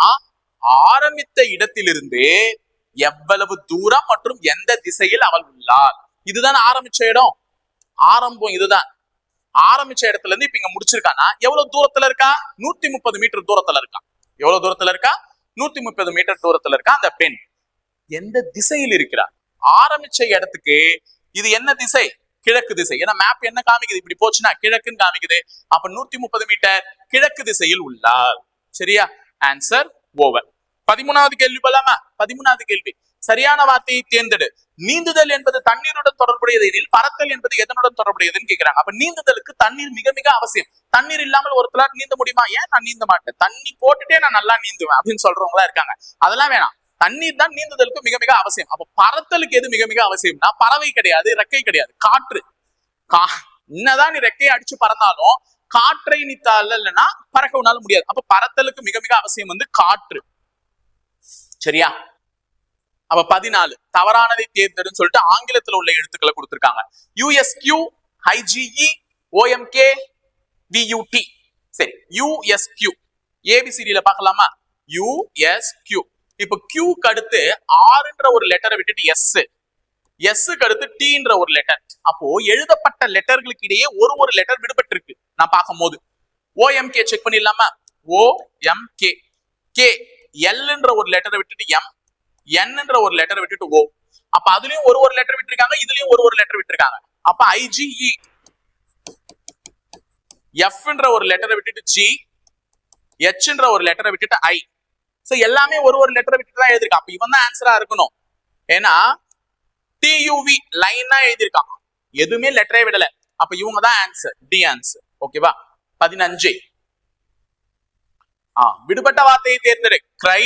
ஆரம்பித்த இடத்திலிருந்து எவ்வளவு தூரம் மற்றும் எந்த திசையில் அவள் உள்ளாள். இதுதான் ஆரம்பிச்ச இடம். ஆரம்பம் இதுதான். ஆரம்பிச்ச இடத்துல இருந்து இப்ப இங்க முடிச்சிருக்கானா எவ்வளவு தூரத்துல இருக்கா? 130 மீட்டர் தூரத்துல இருக்கா. எவ்வளவு தூரத்துல இருக்கா? 130 மீட்டர் தூரத்துல இருக்கா அந்த பெண். எந்த திசையில் இருக்கிறார்? ஆரம்பிச்ச இடத்துக்கு இது என்ன திசை? கிழக்கு திசை. ஏன்னா மேப் என்ன காமிக்குது? இப்படி போச்சுன்னா கிழக்குன்னு காமிக்குது. அப்ப 130 மீட்டர் கிழக்கு திசையில் உள்ளார். சரியா? Answer over. 13வது கேள்வி போலாமா? 13வது கேள்வி, சரியான வார்த்தையை தேர்ந்தெடு. நீந்துதல் என்பது தண்ணீருடன் தொடர்புடையது எனில் பறத்தல் என்பது எதனுடன் தொடர்புடையதுன்னு கேக்குறாங்க. அப்ப நீந்துதலுக்கு தண்ணீர் மிக மிக அவசியம். தண்ணீர் இல்லாமல் ஒருத்தரால் நீந்த முடியுமா? ஏன் நான் நீந்த மாட்டேன், தண்ணி போட்டுட்டே நான் நல்லா நீந்துவேன் அப்படின்னு சொல்றவங்களா இருக்காங்க. அதெல்லாம் வேணாம். தண்ணீர் தான் நீந்துதலுக்கு மிக மிக அவசியம். அப்ப பறத்தலுக்கு எது மிக மிக அவசியம்னா பறவை கிடையாது, ரெக்கை கிடையாது, காற்று. என்னதான் நீ ரெக்கையை அடிச்சு பறந்தாலும் காற்றை நீ தள்ளலைன்னா பறக்க உன்னால முடியாது. அப்ப பறத்தலுக்கு மிக மிக அவசியம் வந்து காற்று. சரியா? அப்ப 14 தவறானதை தேர்ந்தெடுன்னு சொல்லிட்டு ஆங்கிலத்துல உள்ள எழுத்துக்களை கொடுத்திருக்காங்க. USQ, IGE, OMK, VUT. சரி, USQ ABCD பார்க்கலாமா? USQ. இப்ப Qக்கு அடுத்து Rன்ற ஒரு லெட்டரை விட்டுட்டு Sக்கு அடுத்து Tன்ற ஒரு லெட்டர். அப்போ எழுதப்பட்ட லெட்டர்களுக்கு இடையே ஒரு லெட்டர் விடுபட்டு இருக்கு. நான் பார்க்கும் போது OMK செக் பண்ணிடலாமா? OMK. K Lன்ற ஒரு லெட்டரை விட்டுட்டு M, Nன்ற ஒரு லெட்டரை விட்டுட்டு O. அப்ப அதுலயும் ஒரு லெட்டர் விட்டுருக்காங்க, இதுலயும் ஒரு லெட்டர் விட்டுருக்காங்க. அப்ப IGE. Fன்ற ஒரு லெட்டரை விட்டுட்டு G, Hன்ற ஒரு லெட்டரை விட்டுட்டு I. சோ எல்லாமே ஒரு லெட்டரை விட்டுட்டு தான் எழுதிருக்கான். அப்ப இவன் தான் ஆன்சரா இருக்கணும். ஏன்னா TUV லைனா எழுதிருக்கான், எதுவுமே லெட்டரே விடல. அப்ப இவங்க தான் ஆன்சர், டி ஆன்சர். ஓகேவா? 15 விடுபட்ட வார்த்தையை தேர்ந்தெடு. கிரை,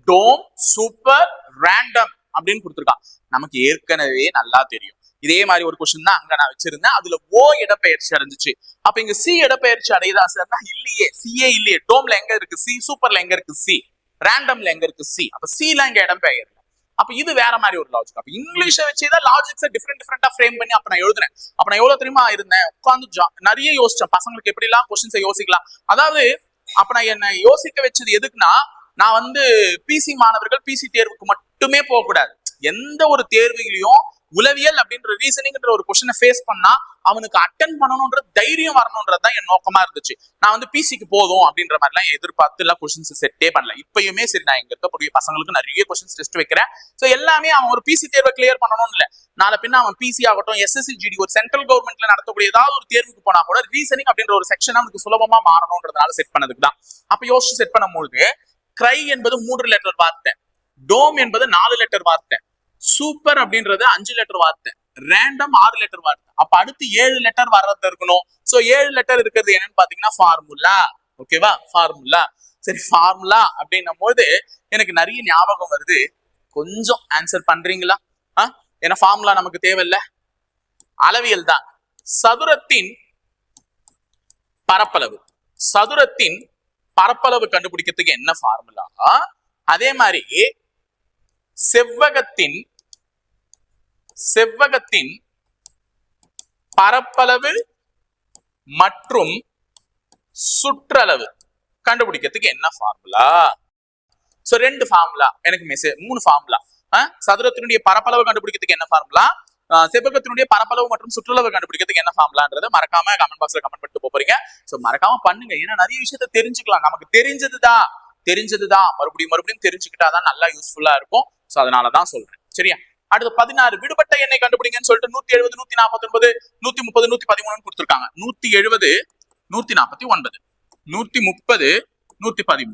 டோம், சூப்பர், ரேண்டம் அப்படின்னு கொடுத்திருக்கான். நமக்கு ஏற்கனவே நல்லா தெரியும். இதே மாதிரி ஒரு கொஸ்டின் தான் அங்க நான் வச்சிருந்தேன். அதுல O இடப்பெயர்ச்சி அடைஞ்சிச்சு. அப்ப இங்க C இடப்பெயர்ச்சி அடையுதா சார்னா இல்லையே, சிஏ இல்லையே. டோம்ல எங்க இருக்கு C, சூப்பர்ல எங்க இருக்கு C, ரேண்டம்ல எங்க இருக்கு C. அப்ப Cல இங்க இடம்பெயர்ல. அப்ப இது வேற மாதிரி ஒரு லாஜிக். அப்ப இங்கிலீஷை வச்சுதான் லாஜிக்ஸை டிஃப்ரெண்டா ஃப்ரேம் பண்ணி அப்ப நான் எழுதுறேன். அப்ப நான் எவ்வளவு தெரியுமா இருந்தேன், உட்காந்து நிறைய யோசிச்சேன் பசங்களுக்கு எப்படி எல்லாம் கொஸ்டின்ஸை யோசிக்கலாம். அதாவது அப்ப நான் என்ன யோசிக்க வச்சது எதுக்குன்னா, நான் வந்து பிசி மாணவர்கள் பிசி தேர்வுக்கு மட்டுமே போக கூடாது. எந்த ஒரு தேர்வுகளையும் உளவியல் அப்படின்ற ரீசனிங்ன்ற ஒரு கொஸ்டினை ஃபேஸ் பண்ணா அவனுக்கு அட்டன் பண்ணணும்ன்ற தைரியம் வரணும்ன்றதுதான் என் நோக்கமா இருந்துச்சு. நான் வந்து பிசிக்கு போதும் அப்படின்ற மாதிரி எல்லாம் எதிர்பார்த்து எல்லாம் கொஸ்டின்ஸ் செட்டே பண்ணல. இப்பயுமே சரி, நான் இங்க இருக்கக்கூடிய பசங்களுக்கு நிறைய கொஸ்டின்ஸ் டெஸ்ட் வைக்கிறேன். சோ எல்லாமே அவன் ஒரு பிசி தேர்வை கிளியர் பண்ணணும்னு இல்ல. நாளை பின்ன அவன் பிசி ஆகட்டும், SSC GD ஒரு சென்ட்ரல் கவர்மெண்ட்ல நடத்தக்கூடிய ஏதாவது ஒரு தேர்வுக்கு போனா கூட ரீசனிங் அப்படின்ற ஒரு செக்ஷன் அவனுக்கு சுலபமா மாறணும்ன்றதுனால செட் பண்ணதுக்கு தான். அப்ப யோசிச்சு செட் பண்ணும்போது கிரை என்பது 3 லெட்டர் வார்த்தை, டோம் என்பது 4 லெட்டர் வார்த்தை, சூப்பர் அப்படின்றது 5 லெட்டர் வார்த்தை, ரேண்டம் 6 லெட்டர் வார்த்தை. அப்ப அடுத்து 7 லெட்டர் வர்றது இருக்கணும். சோ 7 லெட்டர் இருக்கிறது என்னன்னு பாத்தீங்கன்னா ஃபார்முலா. ஓகேவா? ஃபார்முலா. சரி, ஃபார்முலா அப்படின்னும் போது எனக்கு நிறைய ஞாபகம் வருது. கொஞ்சம் ஆன்சர் பண்றீங்களா? ஏன்னா ஃபார்முலா நமக்கு தேவையில்ல, அளவியல் தான். சதுரத்தின் பரப்பளவு, சதுரத்தின் பரப்பளவு கண்டுபிடிக்கிறதுக்கு என்ன ஃபார்முலா, அதே மாதிரி செவ்வகத்தின் பரப்பளவு மற்றும் சுற்றளவு கண்டுபிடிக்கிறதுக்கு என்ன ஃபார்முலா. சோ 2 ஃபார்முலா எனக்கு மெசேஜ், 3 ஃபார்முலா. சதுரத்தினுடைய பரப்பளவு கண்டுபிடிக்கிறதுக்கு என்ன ஃபார்முலா, செவ்வகத்தினுடைய பரப்பளவு மற்றும் சுற்றளவு கண்டுபிடிக்கிறதுக்கு என்ன ஃபார்முலான்றதை மறக்காம கமெண்ட் பாக்ஸ்ல கமெண்ட் பண்ணிட்டு போறீங்க. சோ மறக்காம பண்ணுங்க, ஏன்னா நிறைய விஷயத்த தெரிஞ்சுக்கலாம். நமக்கு தெரிஞ்சதுதான் மறுபடியும் தெரிஞ்சுக்கிட்டாதான் நல்லா யூஸ்ஃபுல்லா இருக்கும். சோ அதனாலதான் சொல்றேன். சரியா? அடுத்து 16 விடுபட்ட எண்ணை கண்டுபிடிங்கன்னு சொல்லிட்டு 170, 149, 130, 113 கொடுத்திருக்காங்க. 170, 149, 130, 113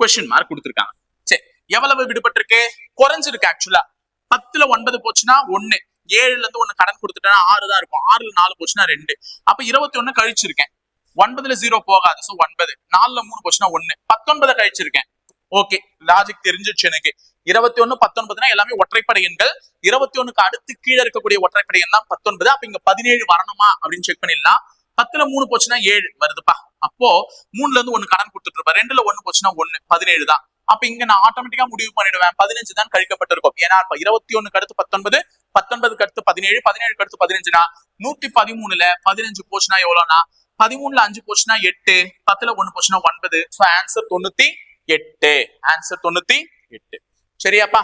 கொஸ்டின் மார்க் கொடுத்திருக்காங்க. சரி, எவ்வளவு விடுபட்டு இருக்கு? குறைஞ்சிருக்கு. ஆக்சுவலா 10ல 9 போச்சுன்னா 1, 7ல இருந்து 1 கடன் கொடுத்துட்டா 6 தான் இருக்கும். 6ல 4 போச்சுன்னா 2. அப்ப 21 கழிச்சிருக்கேன். 9ல 0 போகாது. சோ 9. 4ல 3 போச்சுன்னா 1. 19 கழிச்சிருக்கேன். ஓகே, லாஜிக் தெரிஞ்சிருச்சு எனக்கு. 21, 19 எல்லாமே ஒற்றைப்படை எண்கள். 21க்கு அடுத்து கீழே இருக்கக்கூடிய ஒற்றைப்படை எண் தான் 19. அப்ப இங்க 17 வரணுமா அப்படின்னு செக் பண்ணிடலாம். 10ல 3 போச்சுன்னா 7 வருதுப்பா. அப்போ 3ல இருந்து 1 கடன் கொடுத்துட்டு இருப்பேன். 2ல 1 போச்சுன்னா 1, 17 தான். அப்ப இங்க நான் ஆட்டோமேட்டிக்கா முடிவு பண்ணிடுவேன் 15 தான் கழிக்கப்பட்டிருக்கும். ஏன்னா 21க்கு அடுத்து 19, 19க்கு அடுத்து 17, 17க்கு அடுத்து 15னா 113ல 15 போச்சுன்னா எவ்வளவுனா 13ல 5 போச்சுன்னா 8, 10ல 1 போச்சுன்னா 9. So answer 98. ஆன்சர் 98. சரியாப்பா?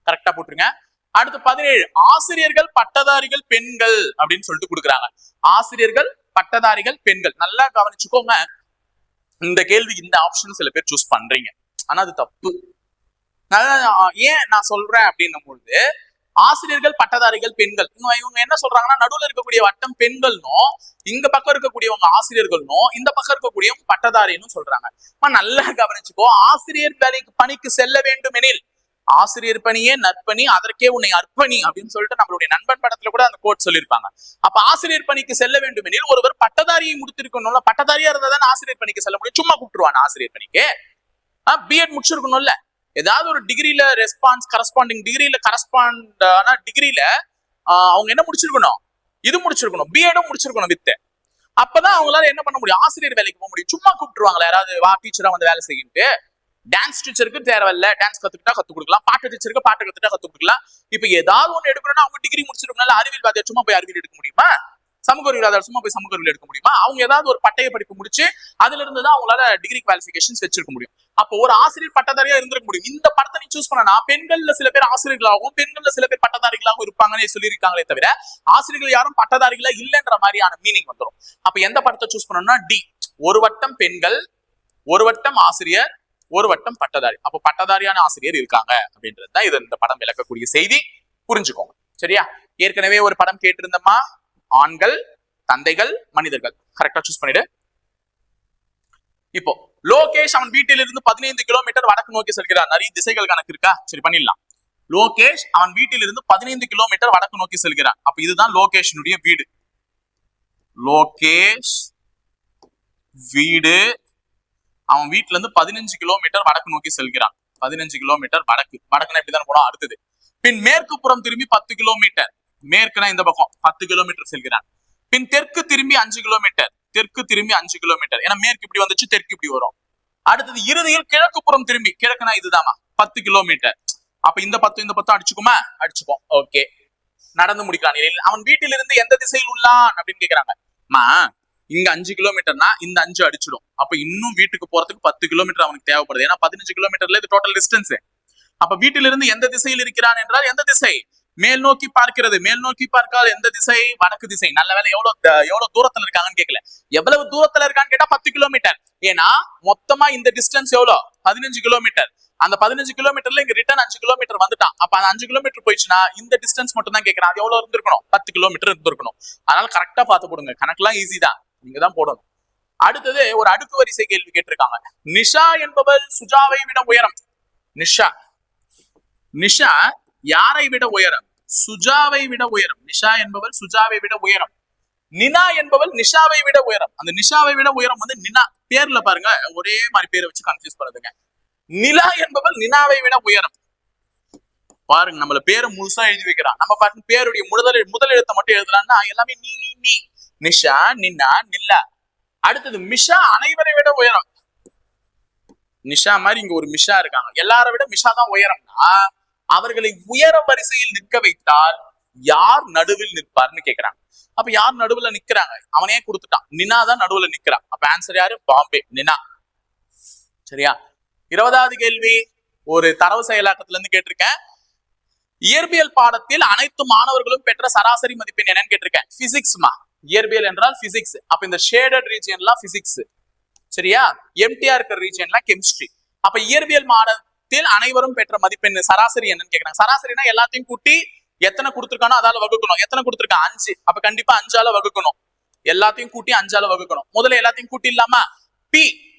கரெக்டா போட்டுருங்க. அடுத்து 17 ஆசிரியர்கள் பட்டதாரிகள் பெண்கள் அப்படின்னு சொல்லிட்டு கொடுக்குறாங்க. ஆசிரியர்கள் பட்டதாரிகள் பெண்கள். நல்லா கவனிச்சுக்கோங்க. இந்த கேள்வி இந்த ஆப்ஷன் சில பேர் சூஸ் பண்றீங்க, ஆனா அது தப்பு. ஏன் நான் சொல்றேன் அப்படின்னும் பொழுது, ஆசிரியர்கள் பட்டதாரிகள் பெண்கள், இவங்க என்ன சொல்றாங்கன்னா நடுவுல இருக்கக்கூடிய வட்டம் பெண்கள்னும் இங்க பக்கம் இருக்கக்கூடியவங்க ஆசிரியர்கள்னும் இந்த பக்கம் இருக்கக்கூடியவங்க பட்டதாரின்னு சொல்றாங்க. நல்லா கவனிச்சுக்கோ. ஆசிரியர் பணிக்கு செல்ல வேண்டும் எனில் ஆசிரியர் பணியே நற்பணி, அதற்கே உன்னை அர்ப்பணி அப்படின்னு சொல்லிட்டு நம்மளுடைய நண்பன் படத்துல கூட அந்த கோட் சொல்லியிருப்பாங்க. அப்ப ஆசிரியர் பணிக்கு செல்ல வேண்டும் எனில் ஒருவர் பட்டதாரியை முடித்திருக்கணும்ல. பட்டதாரியா இருந்தா தான் ஆசிரியர் பணிக்கு செல்ல முடியும். சும்மா கூப்பிட்டுருவான் ஆசிரியர் பணிக்கு. பிஎட் முடிச்சிருக்கணும்ல, ஏதாவது ஒரு டிகிரியில கரஸ்பாண்டிங் டிகிரியில டிகிரியில அவங்க என்ன முடிச்சிருக்கணும், இது முடிச்சிருக்கணும், பிஎடும் முடிச்சிருக்கணும் வித். அப்பதான் அவங்களால என்ன பண்ண முடியும், ஆசிரியர் வேலைக்கு போக முடியும். சும்மா கூப்பிட்டுருவாங்களா யாராவது வா டீச்சரா வந்து வேலை செய்யுட்டு? டான்ஸ் டீச்சருக்கு தேவையில்ல, டான்ஸ் கத்துக்கிட்டா கத்து கொடுக்கலாம். பாட்டு டீச்சருக்கு பாட்டு கத்துட்டா கத்து கொடுக்கலாம். இப்ப ஏதாவது ஒண்ணு எடுக்கணும்னா அவங்க டிகிரி முடிச்சிருக்கனால அறிவியல் வாதியார் சும்மா போய் அறிவியல் எடுக்க முடியுமா? சமூக அறிவியல் சும்மா போய் சமூக அறிவியல் எடுக்க முடியுமா? அவங்க ஏதாவது ஒரு பட்டய படிப்பு முடிச்சு அதுல இருந்து தான் அவங்களால டிகிரி குவாலிஃபிகேஷன்ஸ் வச்சிருக்க முடியும். அப்போ ஒரு ஆசிரியர் பட்டதாரியா இருந்திருக்க முடியும். இந்த படத்தை நீ சூஸ் பண்ணனா பெண்கள்ல சில பேர் ஆசிரியர்களாகவும் பெண்கள்ல சில பேர் பட்டதாரிகளாகவும் இருப்பாங்கன்னு சொல்லியிருக்காங்களே தவிர ஆசிரியர்கள் யாரும் பட்டதாரிகளா இல்லைன்ற மாதிரியான மீனிங் வந்துடும். அப்ப எந்த படத்தை சூஸ் பண்ணணும்னா டி, ஒரு வட்டம் பெண்கள், ஒரு வட்டம் ஆசிரியர், ஒரு வட்டம் பட்டதாரி. அப்போ பட்டதாரியான ஆசிரியர் இருக்காங்க அப்படின்றது தான் இது இந்த படம் விளக்கக்கூடிய செய்தி. புரிஞ்சுக்கோங்க சரியா? ஏற்கனவே ஒரு படம் கேட்டிருந்தோமா, ஆண்கள், தந்தைகள், மனிதர்கள். கரெக்டா சூஸ் பண்ணிடு. இப்போ லோகேஷ் அவன் வீட்டிலிருந்து 15 கிலோமீட்டர் வடக்கு நோக்கி செல்கிறார். நிறைய திசைகள் கணக்கு இருக்கா? சரி பண்ணிடலாம். லோகேஷ் அவன் வீட்டிலிருந்து 15 கிலோமீட்டர் வடக்கு நோக்கி செல்கிறான். அப்ப இதுதான் லோகேஷனுடைய வீடு. லோகேஷ் வீடு, அவன் வீட்டுல இருந்து 15 கிலோமீட்டர் வடக்கு நோக்கி செல்கிறான். 15 கிலோமீட்டர் வடக்குனா இப்படிதான் போனோம். அடுத்தது பின் மேற்கு புறம் திரும்பி 10 கிலோமீட்டர், மேற்குனா இந்த பக்கம் 10 கிலோமீட்டர் செல்கிறான். பின் தெற்கு திரும்பி 5 கிலோமீட்டர், தெற்கு திரும்பி 5 கிலோமீட்டர். ஏன்னா மேற்கு இப்படி வந்துச்சு, தெற்கு இப்படி வரும். அடுத்தது இறுதியில் கிழக்கு புறம் திரும்பி, கிழக்குனா இதுதாமா 10 கிலோமீட்டர். அப்ப இந்த 10 அடிச்சுக்குமா? அடிச்சுப்போம். ஓகே, நடந்து முடிக்கிறான். அவன் வீட்டிலிருந்து எந்த திசையில் உள்ளான் அப்படின்னு கேக்குறாங்க. இங்க 5 கிலோமீட்டர்னா இந்த 5 அடிச்சிடும். அப்ப இன்னும் வீட்டுக்கு போறதுக்கு 10 கிலோமீட்டர் அவனுக்கு தேவைப்படுது. ஏன்னா 15 கிலோமீட்டர்ல இது டோட்டல் டிஸ்டன்ஸ். அப்ப வீட்டிலிருந்து எந்த திசையில் இருக்கிறான் என்றால் எந்த திசை? மேல் நோக்கி பார்க்கிறது. மேல் நோக்கி பார்க்காத எந்த திசை? வடக்கு திசை. நல்ல வேலை எவ்வளவு தூரத்துல இருக்காங்கன்னு கேட்கல, எவ்வளவு தூரத்துல இருக்கான்னு கேட்டா 10 கிலோமீட்டர். ஏன்னா மொத்தமா இந்த டிஸ்டன்ஸ் எவ்வளவு? 15 கிலோமீட்டர். அந்த 15 கிலோமீட்டர்ல இங்க ரிட்டர்ன் 5 கிலோமீட்டர் வந்துட்டான். அப்ப அந்த 5 கிலோமீட்டர் போயிடுச்சுன்னா இந்த டிஸ்டன்ஸ் மட்டும் தான் கேட்கறான். அது எவ்வளவு இருந்திருக்கணும்? 10 கிலோமீட்டர் இருந்திருக்கணும். அதனால கரெக்டா பார்த்து போடுங்க. கணக்கெல்லாம் ஈஸி தான், நீங்க தான் போடணும். அடுத்தது ஒரு அடுக்கு வரிசை கேள்வி கேட்டிருக்காங்க. நிஷா என்பவள் சுஜாவை விட உயரம். நிஷா யாரை விட உயரம்? சுஜாவை விட உயரம். நிஷா என்பவள் சுஜாவை விட உயரம். நினா என்பவள் நிஷாவை விட உயரம். அந்த நிஷாவை விட உயரம் வந்து நினா. பேர்ல பாருங்க ஒரே மாதிரி பேரை வச்சு கன்ஃபியூஸ் பண்ணுதுங்க. நிலா என்பவள் நினாவை விட உயரம். பாருங்க, நம்மள பேரை முழுசா எழுதி வைக்கிறான். நம்ம பாட்டு பேருடைய முதல் எழுத்தை மட்டும் எழுதலாம்னா எல்லாமே நீ நீ நீ. நிஷா, நின்னா, நில்லா. அடுத்தது மிஷா அனைவரை விட உயரம். நிஷா மாதிரி இங்க ஒரு மிஷா இருக்காங்க. எல்லாரை விட மிஷா தான் உயரம்னா அவர்களை உயர வரிசையில் நிற்க வைத்தால் யார் நடுவில் நிற்பார்னு கேக்குறாங்க. அப்ப யார் நடுவுல நிக்கிறாங்க? அவனே கொடுத்துட்டான். நினா தான் நடுவுல நிக்கிறான். அப்ப ஆன்சர் யாரு? பாம்பே, நினா. சரியா? 20வது கேள்வி ஒரு தரவு செயலாக்கத்துல இருந்து கேட்டிருக்கேன். இயற்பியல் பாடத்தில் அனைத்து மாணவர்களும் பெற்ற சராசரி மதிப்பெண் என்னன்னு கேட்டிருக்கேன். பிசிக்ஸ்மா. இயற்பியல் என்றால் பிசிக்ஸ். அப்ப இந்த ஷேடட் ரீஜியன்லாம் பிசிக்ஸ். சரியா? எம்டிஆர் இருக்கிற ரீஜியன்லாம் கெமிஸ்ட்ரி. அப்ப இயற்பியல் மாடத்தில் அனைவரும் பெற்ற மதிப்பெண் சராசரி என்னன்னு கேக்குறாங்க. சராசரினா எல்லாத்தையும் கூட்டி எத்தனை கொடுத்துருக்கானோ அதால வகுக்கணும். எத்தனை கொடுத்துருக்கான்? 5. அப்ப கண்டிப்பா 5ஆல வகுக்கணும். எல்லாத்தையும் கூட்டி 5ஆல வகுக்கணும். முதல்ல எல்லாத்தையும் கூட்டி இல்லாம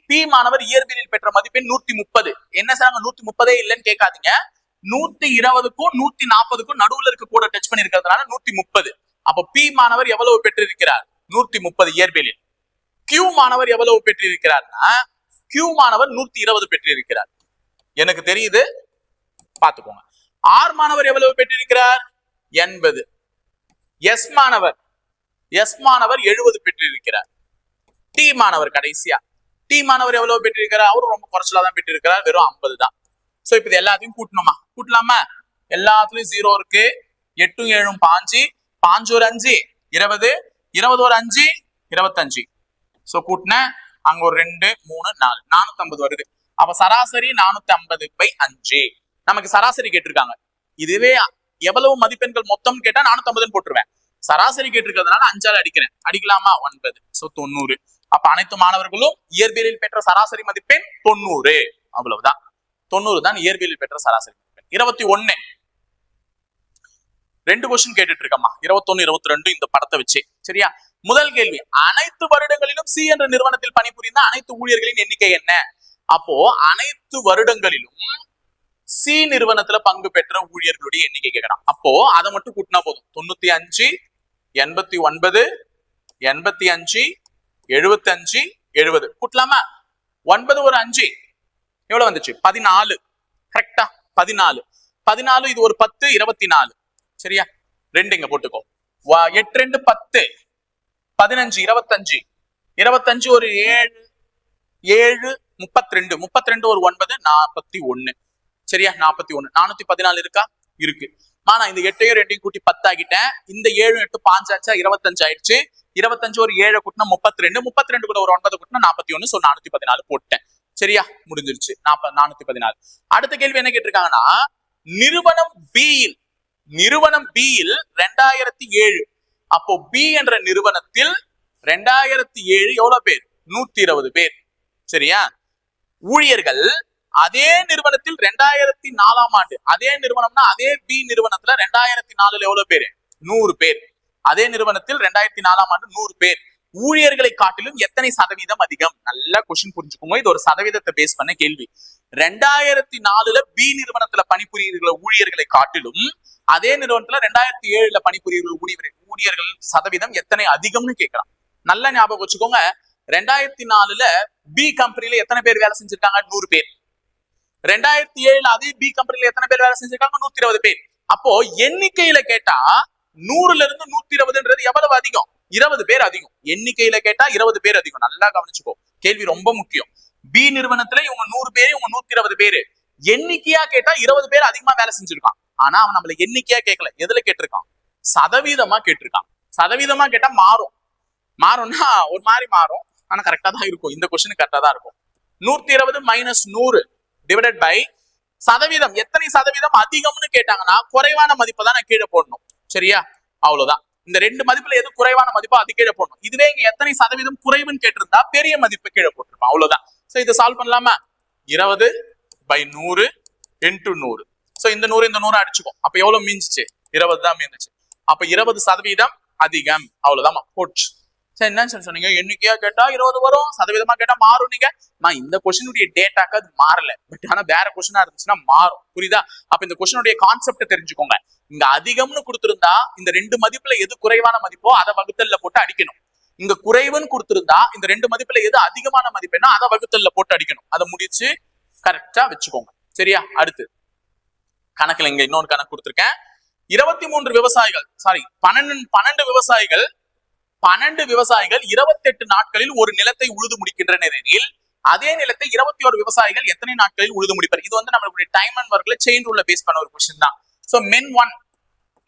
பி மாணவர் இயற்பியலில் பெற்ற மதிப்பெண் 130. என்ன சார் 130 இல்லைன்னு கேட்காதீங்க. 120க்கும் 140க்கும் நடுவுல இருக்க கூட டச் பண்ணி இருக்கிறதுனால 130. அப்ப பி மாணவர் எவ்வளவு பெற்றிருக்கிறார்? 130 இயற்பியலில். கியூ மாணவர் எவ்வளவு பெற்றிருக்கிறார்னா கியூ மாணவர் 120 பெற்றிருக்கிறார். எனக்கு தெரியுது, பாத்துக்கோங்க. ஆர் மாணவர் எவ்வளவு பெற்றிருக்கிறார்? 80. எஸ் மாணவர் 70 பெற்றிருக்கிறார். டி மாணவர் கடைசியா டி மாணவர் எவ்வளவு பெற்றிருக்கிறார்? அவரும் ரொம்ப குறைச்சலா தான் பெற்றிருக்கிறார், வெறும் 50 தான். சோ இப்ப இது எல்லாத்தையும் கூட்டணுமா? கூட்டலாமா? எல்லாத்துலயும் 0 இருக்கு. 8 7 5, 5 ஒரு 5 20, 20 ஒரு 5 25. சோ கூட்டின அங்க ஒரு 2 3 4 450 வருது. அப்ப சராசரி 450/5. நமக்கு சராசரி கேட்டிருக்காங்க. இதுவே எவ்வளவு மதிப்பெண்கள் மொத்தம் கேட்டா 450 போட்டுருவேன். சராசரி கேட்டிருக்கிறதுனால 5ஆல அடிக்கிறேன். அடிக்கலாமா? 9. சோ 90. அப்ப அனைத்து மாணவர்களும் இயற்பியலில் பெற்ற சராசரி மதிப்பெண் 90. அவ்வளவுதான். 90 தான் இயற்பியலில் பெற்ற சராசரி மதிப்பெண். 21 2 கொஸ்டின் கேட்டுட்டு இருக்கமா. 21 22 இந்த படத்தை வச்சு. சரியா? முதல் கேள்வி, அனைத்து வருடங்களிலும் சி என்ற நிறுவனத்தில் பணிபுரிந்த அனைத்து ஊழியர்களின் எண்ணிக்கை என்ன? அப்போ அனைத்து வருடங்களிலும் சி நிறுவனத்துல பங்கு பெற்ற ஊழியர்களுடைய எண்ணிக்கை கேட்கறான். அப்போ அதை மட்டும் கூட்டினா போதும். 95, 89, 85, 75, 70 கூட்டலாமா? 9 ஒரு 5 எவ்வளவு வந்துச்சு? 14. கரெக்டா? 14. 14 இது ஒரு 10, 24. சரியா? 2 இங்க போட்டுக்கோ. 8 2 10, 15, 25, 25 ஒரு 7, 7 32, 32 ஒரு 9, 41. சரியா? 41. 414 இருக்கா? இருக்கு. ஆனா இந்த 8 2 கூட்டி 10 ஆகிட்டேன். இந்த 7 8 5 ஆச்சா? 25 ஆயிடுச்சு. 25 ஒரு 7 கூட்டினா 32, 32 கூட ஒரு 9 கூட்டினா 41. சோ 414 போட்டேன். சரியா? முடிஞ்சிருச்சு. 414. அடுத்த கேள்வி என்ன கேட்டிருக்காங்கன்னா, நிறுவனம் பியில் 2007. அப்போ பி என்ற நிறுவனத்தில் 2007 எவ்வளவு பேர்? 120 பேர். சரியா? ஊழியர்கள் அதே நிறுவனத்தில் 2004ஆம் ஆண்டு, அதே நிறுவனம்னா அதே பி நிறுவனத்துல 2004 எவ்வளவு பேரு? 100 பேர். அதே நிறுவனத்தில் 2004ஆம் ஆண்டு 100 பேர். ஊழியர்களை காட்டிலும் எத்தனை சதவீதம் அதிகம்? நல்ல கொஸ்டின் புரிஞ்சுக்கோங்க. இது ஒரு சதவீதத்தை பேஸ் பண்ண கேள்வி. 2004 பி நிறுவனத்துல பணிபுரிகிற ஊழியர்களை காட்டிலும் அதே நிறுவனத்துல 2007 பணிபுரிகிற ஊழியர்கள் சதவீதம் எத்தனை அதிகம்னு கேட்கலாம். நல்ல ஞாபகம் வச்சுக்கோங்க. 2004 பி கம்பெனில எத்தனை பேர் வேலை செஞ்சிருக்காங்க? 100 பேர். 2007 அதே பி கம்பெனில எத்தனை பேர் வேலை செஞ்சிருக்காங்க? 120 பேர். அப்போ எண்ணிக்கையில கேட்டா 100ல இருந்து 120ன்றது எவ்வளவு அதிகம்? 20 பேர் அதிகம். எண்ணிக்கையில கேட்டா 20 பேர் அதிகம். நல்லா கவனிச்சுக்கோ. கேள்வி ரொம்ப முக்கியம். பி நிறுவனத்துல இவங்க 100 பேர், இவங்க 120 பேரு. எண்ணிக்கையா கேட்டா 20 பேர் அதிகமா வேலை செஞ்சிருக்கான். ஆனா அவன் நம்மள எண்ணிக்கையா கேட்கல. எதுல கேட்டிருக்கான்? சதவீதமா கேட்டிருக்கான். சதவீதமா கேட்டா மாறும்னா ஒரு மாதிரி மாறும். ஆனா கரெக்டா தான் இருக்கும். இந்த கொஸ்டின் கரெக்டா தான் இருக்கும். 120 மைனஸ் 100 டிவைடட் பை சதவீதம். எத்தனை சதவீதம் அதிகம்னு கேட்டாங்கன்னா குறைவான மதிப்பை தான் நான் கீழே போடணும். சரியா? அவ்வளவுதான். இந்த 2 மதிப்புல எது குறைவான மதிப்போ அது கீழே போடணும். இதுவே இங்க எத்தனை சதவீதம் குறைவுன்னு கேட்டிருந்தா பெரிய மதிப்பு கீழே போட்டிருப்போம். அவ்வளவுதான். சோ இதை சால்வ் பண்ணலாமா? 20 by 100 into 100. சோ இந்த 100 அடிச்சுக்கும். அப்ப எவ்வளவு மீஞ்சிச்சு? 20 தான் மீந்துச்சு. அப்ப 20% அதிகம். அவ்வளவுதான் போச்சு. சரி, என்ன சொன்னீங்க? எண்ணிக்கையா கேட்டா 20 வரும், சதவீதமா கேட்டா மாறும். நீங்க நான் இந்த கொஸ்டினுடைய டேட்டாக்கு அது மாறல. பட் ஆனா வேற கொஸ்டினா இருந்துச்சுன்னா மாறும். புரியுதா? அப்ப இந்த கொஸ்டினுடைய கான்செப்ட் தெரிஞ்சுக்கோங்க. இங்க அதிகம்னு கொடுத்திருந்தா இந்த 2 மதிப்புல எது குறைவான மதிப்போ அதை வகுத்தல்ல போட்டு அடிக்கணும். இங்க குறைவுன்னு கொடுத்திருந்தா இந்த 2 மதிப்புல எது அதிகமான மதிப்புன்னா அதை வகுத்தல்ல போட்டு அடிக்கணும். அதை முடிச்சு கரெக்டா வச்சுக்கோங்க. சரியா? அடுத்து கணக்குல இங்க இன்னொரு கணக்கு கொடுத்திருக்கேன். 23 விவசாயிகள், சாரி 12 விவசாயிகள் 28 நாட்களில் ஒரு நிலத்தை உழுது முடிக்கின்றனர் எனில் அதே நிலத்தை 21 விவசாயிகள் எத்தனை நாட்களில் உழுது முடிப்பார்? இது வந்து நம்மளுடைய டைம் அண்ட் ஒர்க்ல செயின் ரூல்ல பேஸ் பண்ண ஒரு கொஸ்டின் தான். சோ மென் 1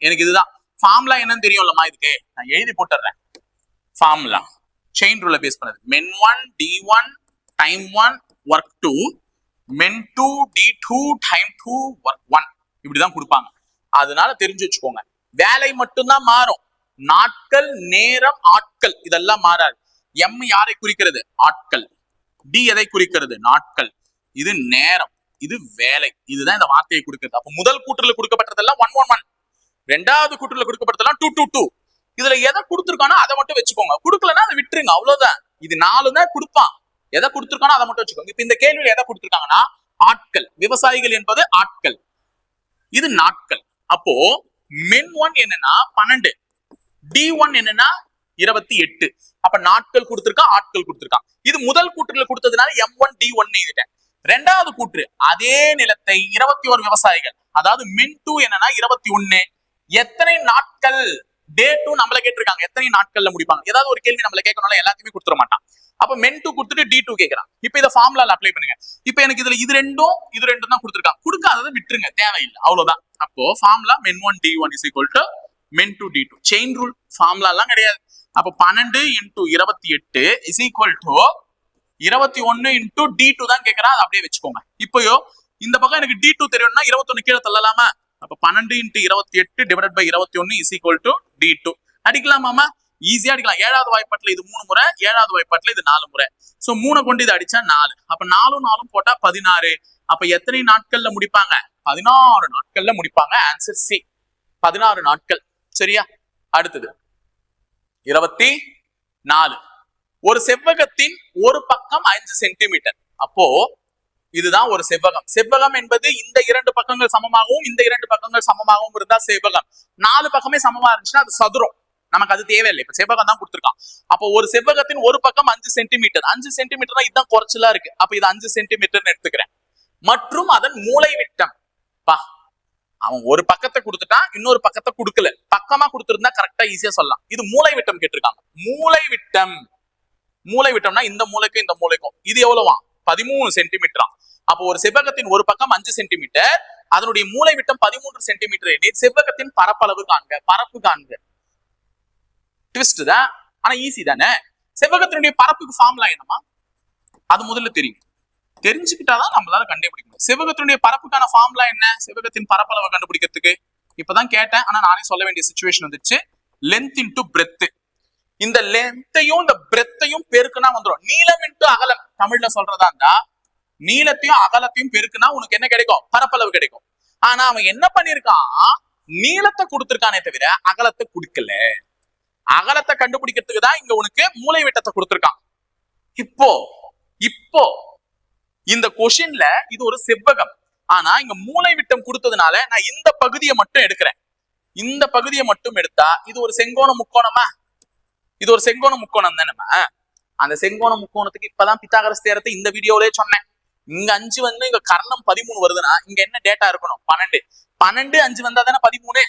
எனக்கு இதுதான் ஃபார்முலா என்னன்னு தெரியும்லமா. இதுக்கு நான் எழுதி போட்டுறேன். ஃபார்முலா செயின் ரூல்ல பேஸ் பண்ணது. மென் 1 D1 டைம் 1 ஒர்க் 2, மென் 2 D2 டைம் 2 ஒர்க் 1. இப்படிதான் கொடுப்பாங்க. அதனால தெரிஞ்சு வச்சுக்கோங்க. வேலை மட்டும்தான் மாறும். நாட்கள், நேரம், ஆட்கள் இதெல்லாம் மாறாது. எம் யாரை குறிக்கிறது? ஆட்கள். டி எதை குறிக்கிறது? நாட்கள். இது நேரம், இது வேலை. இதுதான் இந்த வார்த்தையை கொடுக்கிறது. அப்ப முதல் கூற்றுல கொடுக்கப்பட்டதெல்லாம் 111, ரெண்டாவது கூற்றுல கொடுக்கப்பட்டதெல்லாம் 222. இதுல எதை கொடுத்துருக்கானோ அதை மட்டும் வச்சுக்கோங்க. கொடுக்கலன்னா அதை விட்டுருங்க. அவ்வளவுதான். இது 4 தான் கொடுப்பான். எதை கொடுத்துருக்கானோ அதை மட்டும் வச்சுக்கோங்க. இப்ப இந்த கேள்வியில எதை கொடுத்துருக்காங்கன்னா ஆட்கள். விவசாயிகள் என்பது ஆட்கள், இது நாட்கள். அப்போ மென் 1 என்னன்னா 12, D1 என்னன்னா 28. அப்ப நாட்கள் கொடுத்திருக்கான், ஆட்கள் கொடுத்திருக்கான். இது முதல் கூற்றுல கொடுத்ததுனால M1 D1 எழுதிட்டேன். ரெண்டாவது கூற்று அதே நிலத்தை 21 விவசாயிகள், அதாவது மென் 2 என்னன்னா 21. எத்தனை நாட்கள்? டே 2 நம்மள கேட்டிருக்காங்க. எத்தனை நாட்கள்ல முடிப்பாங்க? ஏதாவது ஒரு கேள்வி நம்மள கேட்கணும்ல, எல்லாத்தையுமே கொடுத்துட மாட்டான். அப்ப மென் 2 கொடுத்துட்டு D2 கேட்கறான். இப்ப இதை ஃபார்முலால அப்ளை பண்ணுங்க. இப்ப எனக்கு இதுல இது ரெண்டும் தான் கொடுத்திருக்கான். கொடுக்காததை விட்டுருங்க, தேவையில்லை. அவ்வளவுதான். அப்போ formula men 1 D1 is equal to men 2 D2. Chain rule formula எல்லாம் கிடையாது. அப்ப 12 into 28 is equal to 21 into D2 தான் கேட்கறான். அதை அப்படியே வச்சுக்கோங்க. இப்போயோ இந்த பக்கம் எனக்கு D2 தெரியும்னா 21 கீழே தள்ளலாமா? அப்ப 12 into 28 divided by 21 is equal to D2. அடிக்கலாமாமா? ஈஸியா அடிக்கலாம். 7வது வாய்ப்பாட்டுல இது 3 முறை, 7வது வாய்ப்பாட்டுல இது 4 முறை. சோ 3 கொண்டு இது அடிச்சா 4. அப்ப 4 போட்டா 16. அப்ப எத்தனை நாட்கள்ல முடிப்பாங்க? 16 நாட்கள்ல முடிப்பாங்க. ஆன்சர் சி, 16 நாட்கள். சரியா? அடுத்தது 24. ஒரு செவ்வகத்தின் ஒரு பக்கம் 5 சென்டிமீட்டர். அப்போ இதுதான் ஒரு செவ்வகம். செவ்வகம் என்பது இந்த இரண்டு பக்கங்கள் சமமாகவும் இந்த இரண்டு பக்கங்கள் சமமாகவும் இருந்தா செவ்வகம். 4 பக்கமே சமமா இருந்துச்சுன்னா அது சதுரம். நமக்கு அது தேவையில்லை. இப்ப செவ்வகம் தான் கொடுத்திருக்கான். அப்போ ஒரு செவ்வகத்தின் ஒரு பக்கம் 5 சென்டிமீட்டர். 5 சென்டிமீட்டர்னா இதுதான் குறைச்சலா இருக்கு. அப்ப இது 5 சென்டிமீட்டர்னு எடுத்துக்கிறேன். மற்றும் அதன் மூலை விட்டம். அவன் ஒரு பக்கத்தை கொடுத்துட்டான், இன்னொரு பக்கத்தை கொடுக்கல. பக்கமா கொடுத்திருந்தா கரெக்டா ஈஸியா சொல்லலாம். இது மூலை விட்டம் கேட்டிருக்காங்க. மூலை விட்டம். மூலை விட்டம்னா இந்த மூலைக்கும் இந்த மூலைக்கும் இது எவ்வளவா? 13 சென்டிமீட்டரா. அப்போ ஒரு செவ்வகத்தின் ஒரு பக்கம் 5 சென்டிமீட்டர், அதனுடைய மூலை விட்டம் 13 சென்டிமீட்டர் எனில் செவ்வகத்தின் பரப்பளவு காண்க, பரப்பு காண்க. ட்விஸ்ட் தான், ஆனா ஈஸி தானே. செவ்வகத்தினுடைய பரப்புக்கு ஃபார்முலா என்னமா? அது முதல்ல தெரியும். தெரிஞ்சுக்கிட்டாதான் நம்மளால கண்டுபிடிக்க முடியும். செவ்வகத்தினுடைய பரப்புக்கான ஃபார்முலா என்ன? செவ்வகத்தின் பரப்பளவை கண்டுபிடிக்கிறதுக்கு இப்பதான் கேட்டேன், ஆனா நானே சொல்ல வேண்டிய சிச்சுவேஷன் வந்துச்சு. Length into breadth. இந்த லென்த்தையும் இந்த பிரெத்தையும் பெருக்குனா வந்துடும். நீளம் இன்டு அகலம். தமிழ்ல சொல்றதா இருந்தா நீளத்தையும் அகலத்தையும் பெருக்குனா உனக்கு என்ன கிடைக்கும்? பரப்பளவு கிடைக்கும். ஆனா அவன் என்ன பண்ணிருக்கான்? நீளத்தை கொடுத்திருக்கானே தவிர அகலத்தை கொடுக்கல. அகலத்தை கண்டுபிடிக்கிறதுக்கு தான் இங்க உனக்கு மூலை விட்டத்தை கொடுத்திருக்கான். இப்போ இப்போ இந்த கொஸ்டின்ல இது ஒரு செவ்வகம். ஆனா இங்க மூலை விட்டம் கொடுத்ததுனால நான் இந்த பகுதியை மட்டும் எடுக்கிறேன். இந்த பகுதியை மட்டும் எடுத்தா இது ஒரு செங்கோண முக்கோணமா? இது ஒரு செங்கோண முக்கோணம் தானே. அந்த செங்கோண முக்கோணத்துக்கு இப்பதான் பித்தாகரஸ் தேற்றத்தை இந்த வீடியோலயே சொன்னேன். இங்க 5 வந்து இங்க கர்ணம் 13 வருதுன்னா இங்க என்ன டேட்டா இருக்கணும்? 12. 12 5 வந்தா தானே 13.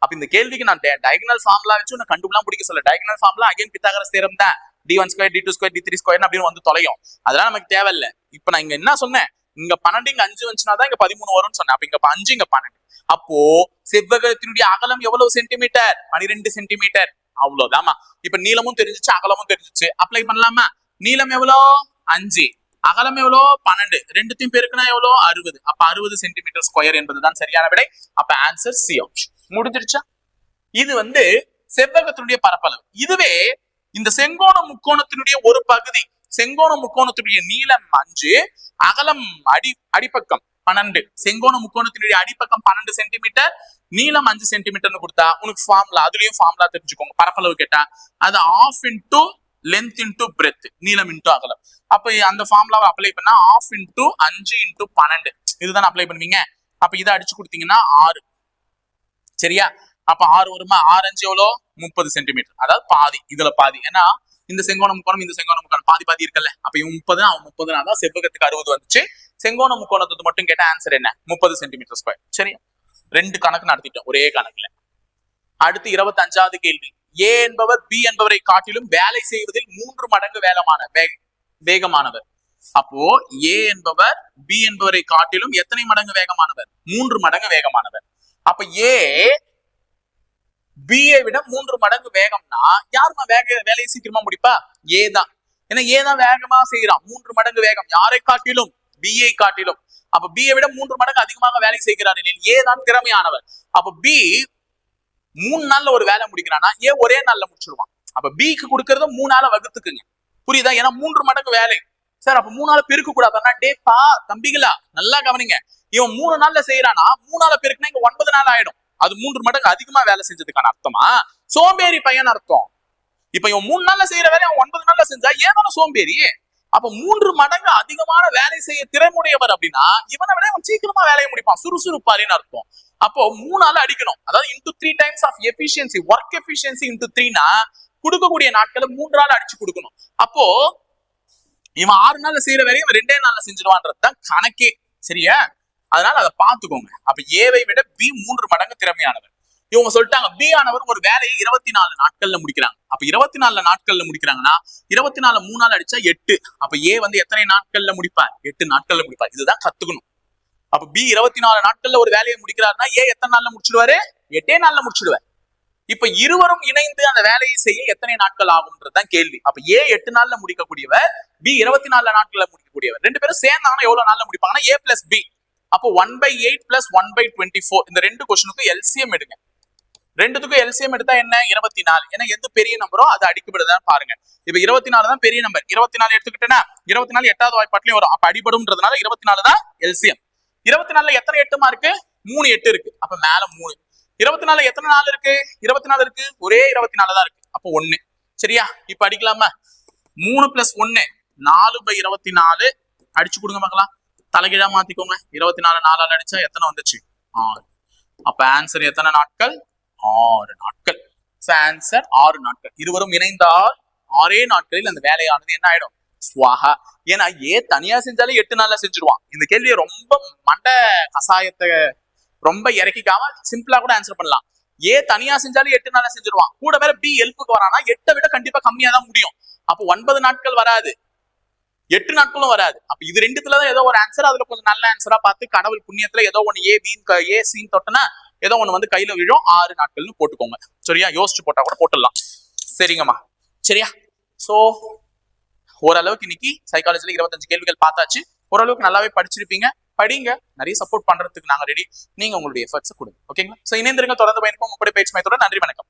அப்ப இந்த கேள்விக்கு நான் டயகனல் ஃபார்முலா வச்சு உன்னை கண்டுபிடிக்கலாம் பிடிக்க சொல்ல. டயகனல் ஃபார்முலா அகைன் பித்தாகரஸ் தேற்றம் தான். d1 square d2 square d3 square அப்படின்னு வந்து தொலையும். அதெல்லாம் நமக்கு தேவையில்ல. இப்ப நான் இங்க என்ன சொன்னேன்? இங்க 12 இங்க 5 வந்துச்சுன்னா தான் இங்க 13 வரும்னு சொன்னேன். அப்ப இங்க 5 இங்க 12. அப்போ செவ்வகத்தினுடைய அகலம் எவ்வளவு சென்டிமீட்டர்? 12 சென்டிமீட்டர். அவ்வளவுதாமா. இப்ப நீளமும் தெரிஞ்சிச்சு, அகலமும் தெரிஞ்சிச்சு. அப்ளை பண்ணலாமா? நீளம் எவ்வளோ? 5. அகலம் எவ்வளோ? 12. ரெண்டுத்தையும் பெருக்குனா எவ்வளோ? 60. அப்ப 60 சென்டிமீட்டர் ஸ்கொயர் என்பதுதான் சரியான விடை. அப்ப ஆன்சர் சி ஆப்ஷன். முடிஞ்சிருச்சா? இது வந்து செவ்வகத்தினுடைய பரப்பளவு. இதுவே இந்த செங்கோண முக்கோணத்தினுடைய ஒரு பகுதி. செங்கோண முக்கோணத்தினுடைய நீளம் 5, அகலம் அடிப்பக்கம் 12. செங்கோண முக்கோணத்தினுடைய அடிப்பக்கம் 12 சென்டிமீட்டர், நீளம் 5 சென்டிமீட்டர்னு கொடுத்தா உனக்கு ஃபார்முலா, அதுலயும் ஃபார்முலா தெரிஞ்சுக்கோங்க. பரப்பளவு கேட்டா அது ½ இன்டூ லென்த் இன்டூ பிரெத், நீளம் இன்டூ அகலம். அப்ப அந்த ஃபார்முலாவை அப்ளை பண்ணா ½ இன்டூ 5 இன்டூ 12 இதுதான் அப்ளை பண்ணுவீங்க. அப்ப இதை அடிச்சு கொடுத்தீங்கன்னா 6. சரியா? அப்ப 6 வருமா? 6 5 எவ்வளோ? 30 சென்டிமீட்டர். அதாவது பாதி. இதுல பாதி. ஏன்னா இந்த செங்கோண முக்கோணம் இந்த செங்கோண முக்கோணம் பாதி பாதி இருக்குல்ல. அப்ப இவன் 30 அவன் 30 தான் செவ்வகத்துக்கு 60 வந்துச்சு. செங்கோண முக்கோணத்துக்கு மட்டும் கேட்ட ஆன்சர் என்ன? 30 சென்டிமீட்டர் ஸ்கொயர். சரியா? 2 கணக்கு நடத்திட்டோம் ஒரே கணக்குல. அடுத்து 25வது கேள்வி. ஏ என்பவர் பி என்பவரை காட்டிலும் வேலை செய்வதில் 3 மடங்கு வேகமானவர். அப்போ ஏ என்பவர் பி என்பவரை காட்டிலும் எத்தனை மடங்கு வேகமானவர்? 3 மடங்கு வேகமானவர். அப்ப ஏ பிஏ விட 3 மடங்கு வேகம்னா யாருமா வேலையை சீக்கிரமா முடிப்பா? ஏ தான். ஏன்னா ஏ தான் வேகமா செய்யறான். 3 மடங்கு வேகம். யாரை காட்டிலும்? பிஏ காட்டிலும். அப்ப பிஏ விட 3 மடங்கு அதிகமாக வேலை செய்கிறார். ஏ தான் திறமையானவர். அப்ப பி 3 நாள்ல ஒரு வேலை முடிக்கிறானா ஏ ஒரே நாள்ல முடிச்சிருவான். அப்ப பிக்கு கொடுக்கறத 3 நாள வகுத்துக்குங்க. புரியுதா? ஏன்னா 3 மடங்கு வேலை சார். அப்ப 3 நாள் பெருக்க கூடாதுன்னா டேப்பா தம்பிகளா நல்லா கவனிங்க. இவன் 3 நாள்ல செய்யறானா 3 நாள் பெருக்குனா இங்க 9 நாள் ஆயிடும். அது 3 மடங்கு அதிகமா வேலை செஞ்சதுக்கான அர்த்தமா? சோம்பேறி பையன் அர்த்தம். இப்ப இவன் 3 நாள்ல செய்யற வேலையை அவன் 9 நாள்ல செஞ்சா ஏதான சோம்பேறி. அப்ப 3 மடங்கு அதிகமான வேலை செய்ய திறமுடையவர் அப்படின்னா இவனை விட அவன் சீக்கிரமா வேலையை முடிப்பான், சுறுசுறுப்பாரின்னு அர்த்தம். அப்போ 3 நாள் அடிக்கணும். அதாவது into 3 times of efficiency, work efficiency into 3னா கொடுக்கக்கூடிய நாட்களை 3 நாள் அடிச்சு கொடுக்கணும். அப்போ இவன் 6 நாள்ல செய்யற வேலையை இவன் 2 நாள்ல செஞ்சிருவான்றதுதான் கணக்கே. சரியா? அதனால அதை பார்த்துக்கோங்க. அப்ப ஏவை விட பி 3 மடங்கு திறமையானவர். இவங்க சொல்லிட்டாங்க பி ஆனவர் ஒரு வேலையை 24 நாட்கள்ல முடிக்கிறாங்க. அப்ப 24 நாட்கள்ல முடிக்கிறாங்கன்னா 24 3 நாள் அடிச்சா 8. அப்ப ஏ வந்து எத்தனை நாட்கள்ல முடிப்பார்? 8 நாட்கள்ல முடிப்பார். இதுதான் கத்துக்கணும். அப்ப பி 24 நாட்கள்ல ஒரு வேலையை முடிக்கிறாருன்னா ஏ எத்தனை நாள்ல முடிச்சிடுவாரு? 8 நாள்ல முடிச்சிடுவார். இப்ப இருவரும் இணைந்து அந்த வேலையை செய்ய எத்தனை நாட்கள் ஆகும்ன்றதுதான் கேள்வி. அப்ப ஏ 8 நாள்ல முடிக்கக்கூடியவர், பி 24 நாட்கள்ல முடிக்கக்கூடியவர். 2 பேரும் சேர்ந்தாங்கன்னா எவ்வளவு நாள்ல முடிப்பாங்கன்னா ஏ பிளஸ் பி. அப்போ 1/8 பிளஸ் 1/24. இந்த 2 கொஸ்டினுக்கு எல்சிஎம் எடுங்க. 2த்துக்கும் எல்சிஎம் எடுத்தா என்ன? 24. ஏன்னா எது பெரிய நம்பரோ அது அடிக்கப்படுதான் பாருங்க. இப்ப 24 தான் பெரிய நம்பர். 24 எடுத்துக்கிட்டேன்னா 24 8வது வாய்ப்பாட்டிலையும் வரும். அப்ப அடிபடும்ன்றதுனால 24 தான் எல்சிஎம். 24ல எத்தனை 8மா இருக்கு? 3 8 இருக்கு. அப்ப மேல 3. 24 எத்தனை நாள் இருக்கு? 24 இருக்கு. ஒரே 24 தான் இருக்கு. அப்போ 1. சரியா? இப்ப அடிக்கலாமா? 3 பிளஸ் 1 4/24 அடிச்சு கொடுங்க பார்க்கலாம். தலைகீழா மாத்திக்கோங்க. 24 4ஆல் அடிச்சா எத்தனை வந்துச்சு? 6. அப்ப ஆன்சர் எத்தனை நாட்கள்? 6 நாட்கள். ஆன்சர் 6 நாட்கள். இருவரும் இணைந்தால் 6 நாட்களில் அந்த வேலையானது என்ன ஆயிடும்? ஸ்வாஹா. ஏன்னா தனியா செஞ்சாலே 8 நாள்ல செஞ்சிருவான். இந்த கேள்வியை ரொம்ப மண்ட கசாயத்தை ரொம்ப இறக்கிக்காம சிம்பிளா கூட ஆன்சர் பண்ணலாம். தனியா செஞ்சாலே 8 நாள்ல செஞ்சிருவான். கூட வேற பி ஹெல்ப்புக்கு வரானா 8 விட கண்டிப்பா கம்மியா தான் முடியும். அப்போ 9 நாட்கள் வராது, 8 நாட்களும் வராது. அப்ப இது ரெண்டுத்துலதான் ஏதோ ஒரு ஆன்சர். அதுல கொஞ்சம் நல்ல ஆன்சரா பார்த்து கடவுள் புண்ணியத்துல ஏதோ ஒண்ணு ஏ சீன் தொட்டனா ஏதோ ஒண்ணு வந்து கையில விழும். 6 நாட்கள்னு போட்டுக்கோங்க. சரியா? யோசிச்சு போட்டா கூட போட்டுடலாம். சரிங்கம்மா. சரியா? சோ ஓரளவுக்கு இன்னைக்கு சைக்காலஜில 25 கேள்விகள் பார்த்தாச்சு. ஓரளவுக்கு நல்லாவே படிச்சிருப்பீங்க. படிங்க. நிறைய சப்போர்ட் பண்றதுக்கு நாங்க ரெடி. நீங்க உங்களுடைய எஃபர்ட்ஸ் கொடுங்க. ஓகேங்களா? சோ இணைந்திருங்க. தொடர்ந்து பயணிப்போம். உங்களுடைய பேச்சு மையத்தோட. நன்றி, வணக்கம்.